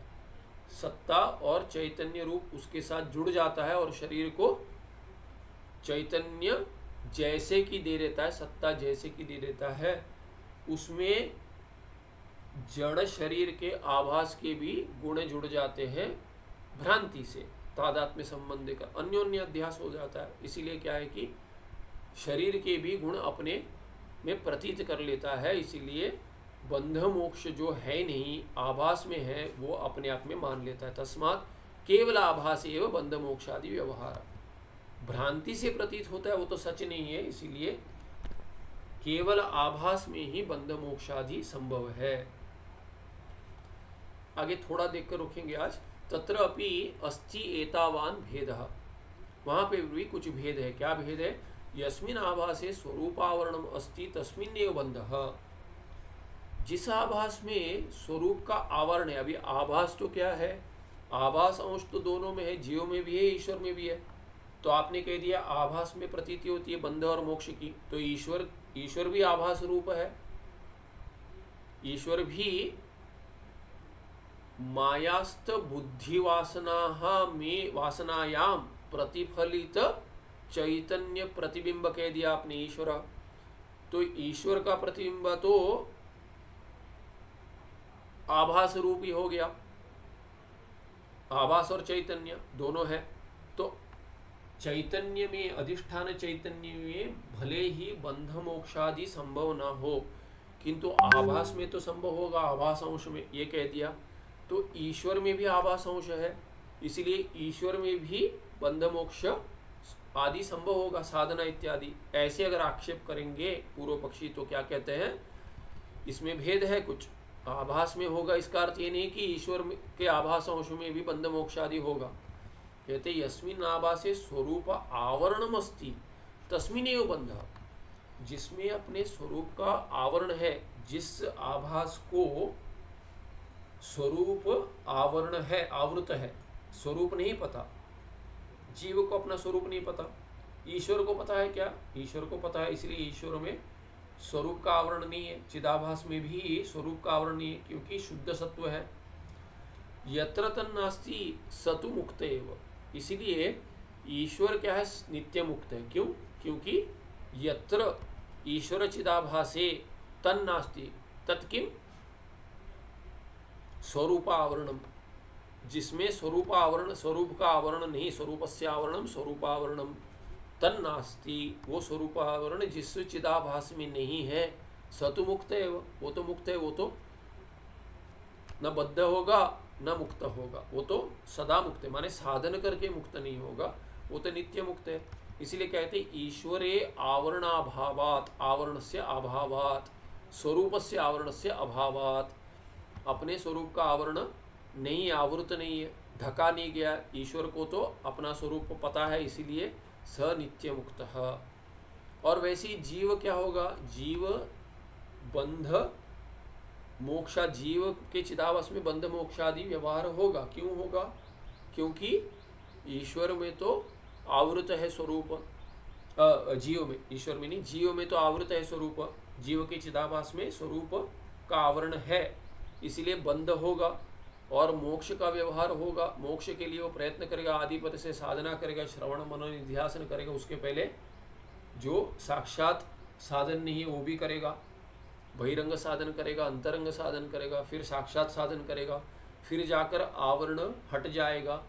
सत्ता और चैतन्य रूप उसके साथ जुड़ जाता है और शरीर को चैतन्य जैसे की दे देता है, सत्ता जैसे की दे देता है। उसमें जड़ शरीर के आभास के भी गुण जुड़ जाते हैं भ्रांति से, तादात्म्य संबंध का अन्योन्य अध्यास हो जाता है। इसीलिए क्या है कि शरीर के भी गुण अपने में प्रतीत कर लेता है। इसीलिए बंध मोक्ष जो है नहीं, आभास में है, वो अपने आप में मान लेता है। तस्मात् केवल आभास एवं बंध मोक्ष आदि व्यवहार। भ्रांति से प्रतीत होता है वो तो सच नहीं है, इसीलिए केवल आभास में ही बंध मोक्ष आदि संभव है। आगे थोड़ा देखकर रुकेंगे आज। तत्र अपि अस्ति एतावान भेदः, वहां पे भी कुछ भेद है। क्या भेद है? यस्मिन् आभासे स्वरूपावरणम अस्ति तस्मिन्नेव बंधः। जिस आभास में स्वरूप का आवरण है, अभी आभास तो क्या है? आभास अंश तो दोनों में है, जीव में भी है, ईश्वर में भी है। तो आपने कह दिया आभास में प्रतीति होती है बंध और मोक्ष की, तो ईश्वर भी आभास रूप है। ईश्वर भी मायास्त बुद्धि में वासनायाम प्रतिफलित चैतन्य प्रतिबिंब कह दिया आपने ईश्वर। तो ईश्वर का प्रतिबिंब तो आभास रूप ही हो गया, आभास और चैतन्य दोनों है। तो चैतन्य में, अधिष्ठान चैतन्य में भले ही बंध मोक्षादि संभव ना हो, किंतु आभास में तो संभव होगा, आभास अंश में, ये कह दिया। तो ईश्वर में भी आभास अंश है, इसलिए ईश्वर में भी बंध मोक्ष आदि संभव होगा, साधना इत्यादि। ऐसे अगर आक्षेप करेंगे पूर्व पक्षी तो क्या कहते हैं? इसमें भेद है कुछ, आभास में होगा, इसका अर्थ ये नहीं कि ईश्वर के आभास अंश में भी बंध मोक्ष आदि होगा। कहते यस्मिन् आभासे स्वरूप आवरणम अस्ति तस्मिन्नेव बंधः। जिसमें अपने स्वरूप का आवरण है, जिस आभास को स्वरूप आवरण है, आवृत है, स्वरूप नहीं पता, जीव को अपना स्वरूप नहीं पता। ईश्वर को पता है क्या? ईश्वर को पता है, इसलिए ईश्वर में स्वरूप का आवरण नहीं है। चिदाभास में भी स्वरूप का आवरण नहीं है, क्योंकि शुद्ध सत्व है। यत्र तन्नास्ति सतु मुक्त एव। इसीलिए ईश्वर क्या है? नित्य मुक्त है। क्यों? क्योंकि यत्र ईश्वर चिदाभासे तन्नास्ति तत्किम स्वरूप आवरणम। जिसमें स्वरूप आवरण, स्वरूप का आवरण नहीं, स्वरूपस्य आवरणम स्वरूपावरणम तन्नास्ति, वो स्वरूपावरण जिस चिदाभास में नहीं है, सतु मुक्त है, वो तो मुक्त है, वो तो न बद्ध होगा न मुक्त होगा, वो तो सदा मुक्त है, माने साधन करके मुक्त नहीं होगा, वो तो नित्य मुक्त है। इसलिए कहते ईश्वरे आवरणाभावात्, आवरणस्य अभावात्, स्वरूपस्य आवरणस्य अभावात्। अपने स्वरूप का आवरण नहीं, आवृत नहीं है, ढका नहीं गया। ईश्वर को तो अपना स्वरूप पता है, इसीलिए स नित्य मुक्त है। और वैसे ही जीव क्या होगा? जीव बंध मोक्षा, जीव के चिदाभास में बंध मोक्षादि व्यवहार होगा। क्यों होगा? क्योंकि ईश्वर में तो आवृत है स्वरूप, जीव में, ईश्वर में नहीं, जीव में तो आवृत है स्वरूप, जीव के चिदाभास में स्वरूप का आवरण है, इसलिए बंध होगा और मोक्ष का व्यवहार होगा। मोक्ष के लिए वो प्रयत्न करेगा, आदिपद से साधना करेगा, श्रवण मनन निध्यासन करेगा, उसके पहले जो साक्षात साधन नहीं है वो भी करेगा, बहिरंग साधन करेगा, अंतरंग साधन करेगा, फिर साक्षात साधन करेगा, फिर जाकर आवरण हट जाएगा,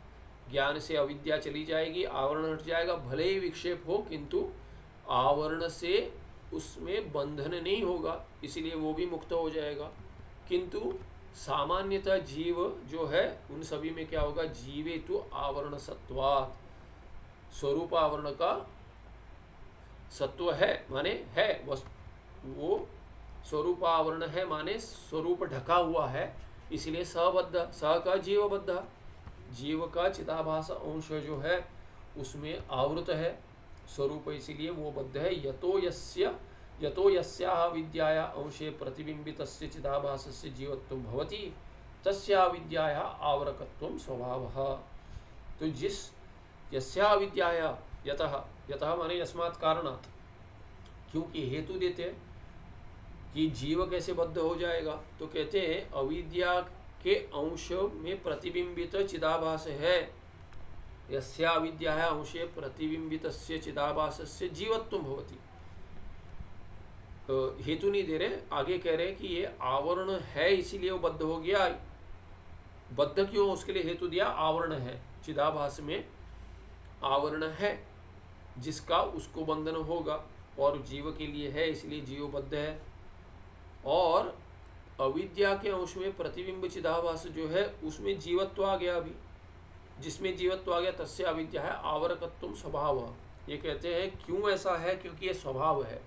ज्ञान से अविद्या चली जाएगी, आवरण हट जाएगा, भले ही विक्षेप हो किंतु आवरण से उसमें बंधन नहीं होगा, इसलिए वो भी मुक्त हो जाएगा। किंतु सामान्यतः जीव जो है उन सभी में क्या होगा? जीवे तो आवरण सत्वात्, स्वरूप आवरण का सत्व है, माने है, वो स्वरूप आवरण है माने स्वरूप ढका हुआ है, इसलिए सबद्ध, स का जीवबद्ध, जीव का चिदाभास अंश जो है उसमें आवृत है स्वरूप, इसीलिए वो बद्ध है। यतो यस्याः विद्याया अंशे प्रतिबिंबितस्य चिदाभासस्य जीवत्वं भवति तस्या विद्याया आवरकत्वं स्वभावः। तो जिस यस्या विद्याया, यतः माने यस्मात् कारणात्, क्योंकि हेतु देते हैं कि जीव कैसे बद्ध हो जाएगा, तो कहते हैं अविद्या के अंश में प्रतिबिंबित चिदाभास है, यस्या विद्याया अंशे प्रतिबिंबितस्य चिदाभासस्य जीवत्वं भवति। तो हेतु नहीं दे रहे, आगे कह रहे हैं कि ये आवरण है इसीलिए वो बद्ध हो गया। बद्ध क्यों? उसके लिए हेतु दिया, आवरण है, चिदाभास में आवरण है जिसका उसको बंधन होगा, और जीव के लिए है इसलिए जीव बद्ध है। और अविद्या के अंश में प्रतिबिंब चिदाभास जो है उसमें जीवत्व आ गया, अभी जिसमें जीवत्व आ गया तस्य अविद्या है आवरकत्वं स्वभाव। ये कहते हैं क्यों ऐसा है? क्योंकि ये स्वभाव है।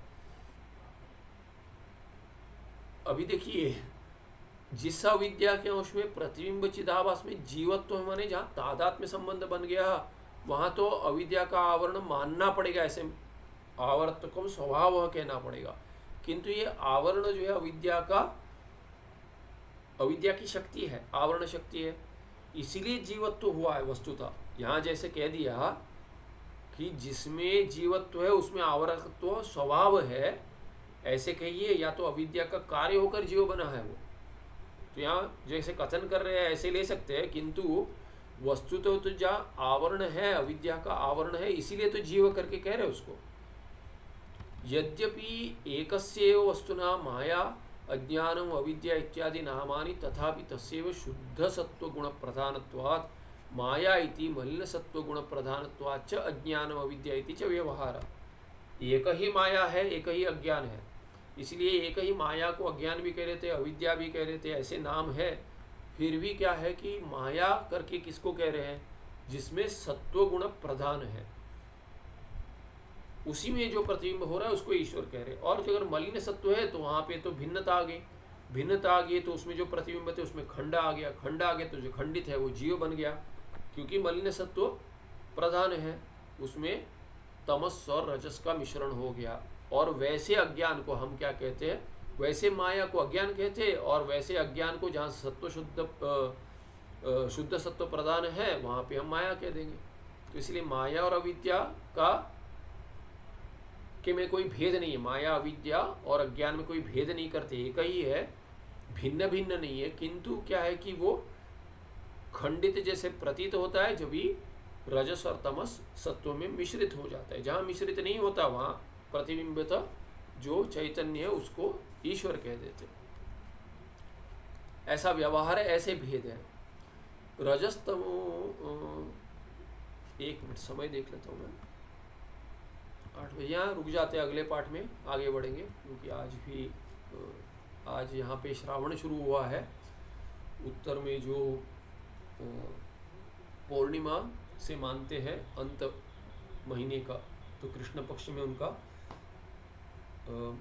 अभी देखिए, जिस अविद्या के अंश में प्रतिबिंब चिदाभास में जीवत्व माने जहाँ तादात्म्य संबंध बन गया, वहां तो अविद्या का आवरण मानना पड़ेगा, ऐसे आवरत्वम स्वभाव कहना पड़ेगा। किंतु ये आवरण जो है अविद्या का, अविद्या की शक्ति है, आवरण शक्ति है, इसीलिए जीवत्व हुआ है वस्तुतः। यहाँ जैसे कह दिया कि जिसमें जीवत्व है उसमें आवरकत्व स्वभाव है, ऐसे कहिए, या तो अविद्या का कार्य होकर जीव बना है वो, तो यहाँ जैसे कथन कर रहे हैं ऐसे ले सकते हैं, किंतु वस्तुतः तो जहाँ आवरण है, अविद्या का आवरण है, इसीलिए तो जीव करके कह रहे हैं उसको। यद्यपि एकस्येव वस्तुना माया अज्ञानम अविद्या इत्यादि नामानि तथापि तस्यैव शुद्ध सत्व गुण प्रधानत्वात् माया इति मलिन सत्व गुण प्रधानत्वाच्च अज्ञानम अविद्या इति च व्यवहार। एक ही माया है, एक ही अज्ञान है, इसलिए एक ही माया को अज्ञान भी कह रहे थे, अविद्या भी कह रहे थे, ऐसे नाम है। फिर भी क्या है कि माया करके किसको कह रहे हैं? जिसमें सत्व गुण प्रधान है, उसी में जो प्रतिबिंब हो रहा है उसको ईश्वर कह रहे हैं। और जो अगर मलिन सत्व है तो वहाँ पे तो भिन्नता आ गई, भिन्नता आ गई तो उसमें जो प्रतिबिंब थे उसमें खंड आ गया, खंड आ गया तो जो खंडित है वो जीव बन गया, क्योंकि मलिन सत्व प्रधान है, उसमें तमस और रजस का मिश्रण हो गया। और वैसे अज्ञान को हम क्या कहते हैं? वैसे माया को अज्ञान कहते हैं, और वैसे अज्ञान को जहाँ सत्व शुद्ध सत्व प्रधान है वहाँ पे हम माया कह देंगे। तो इसलिए माया और अविद्या का के में कोई भेद नहीं है, माया अविद्या और अज्ञान में कोई भेद नहीं करते, एक ही है, भिन्न भिन्न नहीं है। किंतु क्या है कि वो खंडित जैसे प्रतीत होता है जब भी रजस और तमस सत्व में मिश्रित हो जाता है। जहाँ मिश्रित नहीं होता वहाँ प्रतिबिंबित जो चैतन्य है उसको ईश्वर कह देते। ऐसा व्यवहार है, ऐसे भेद है। रजस तमो, एक मिनट समय देख लेता हूँ मैं, 8 बजे। यहाँ रुक जाते हैं, अगले पाठ में आगे बढ़ेंगे, क्योंकि आज यहाँ पे श्रावण शुरू हुआ है। उत्तर में जो पूर्णिमा से मानते हैं अंत महीने का, तो कृष्ण पक्ष में उनका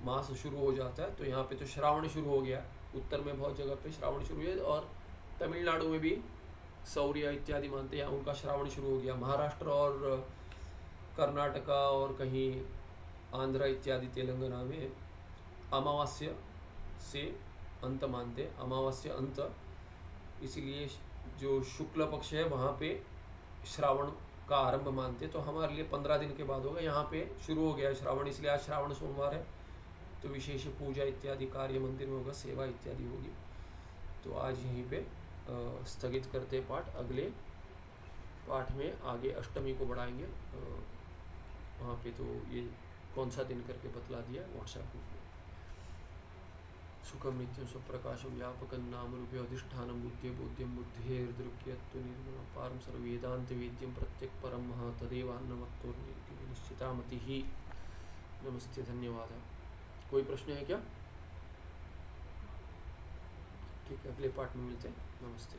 मास शुरू हो जाता है। तो यहाँ पे तो श्रावण शुरू हो गया, उत्तर में बहुत जगह पे श्रावण शुरू है, और तमिलनाडु में भी सौर्य इत्यादि मानते हैं, उनका श्रावण शुरू हो गया। महाराष्ट्र और कर्नाटका और कहीं आंध्र इत्यादि तेलंगाना में अमावस्या से अंत मानते, अमावस्या अंत, इसीलिए जो शुक्ल पक्ष है वहाँ पे श्रावण का आरंभ मानते। तो हमारे लिए 15 दिन के बाद होगा, यहाँ पे शुरू हो गया श्रावण, इसलिए आज श्रावण सोमवार है, तो विशेष पूजा इत्यादि कार्य मंदिर में होगा, सेवा इत्यादि होगी। तो आज यहीं पे स्थगित करते पाठ, अगले पाठ में आगे अष्टमी को बढ़ाएंगे। वहाँ पे तो ये कौन सा दिन करके बतला दिया व्हाट्सएप ग्रुप में। सुखम नित्यम स्वप्रकाशम व्यापकं नाम रूपे अधिष्ठानं बुद्धे बोध्यं बुद्धेर्दृक्यत्व निर्मलं पारं सर्ववेदान्त वेद्यं प्रत्यक् परं महा तदेवान्नमत्तोर्निति निश्चिता मतिः। नमस्ते, धन्यवाद। कोई प्रश्न है क्या? ठीक है, अगले पाठ में मिलते हैं। नमस्ते।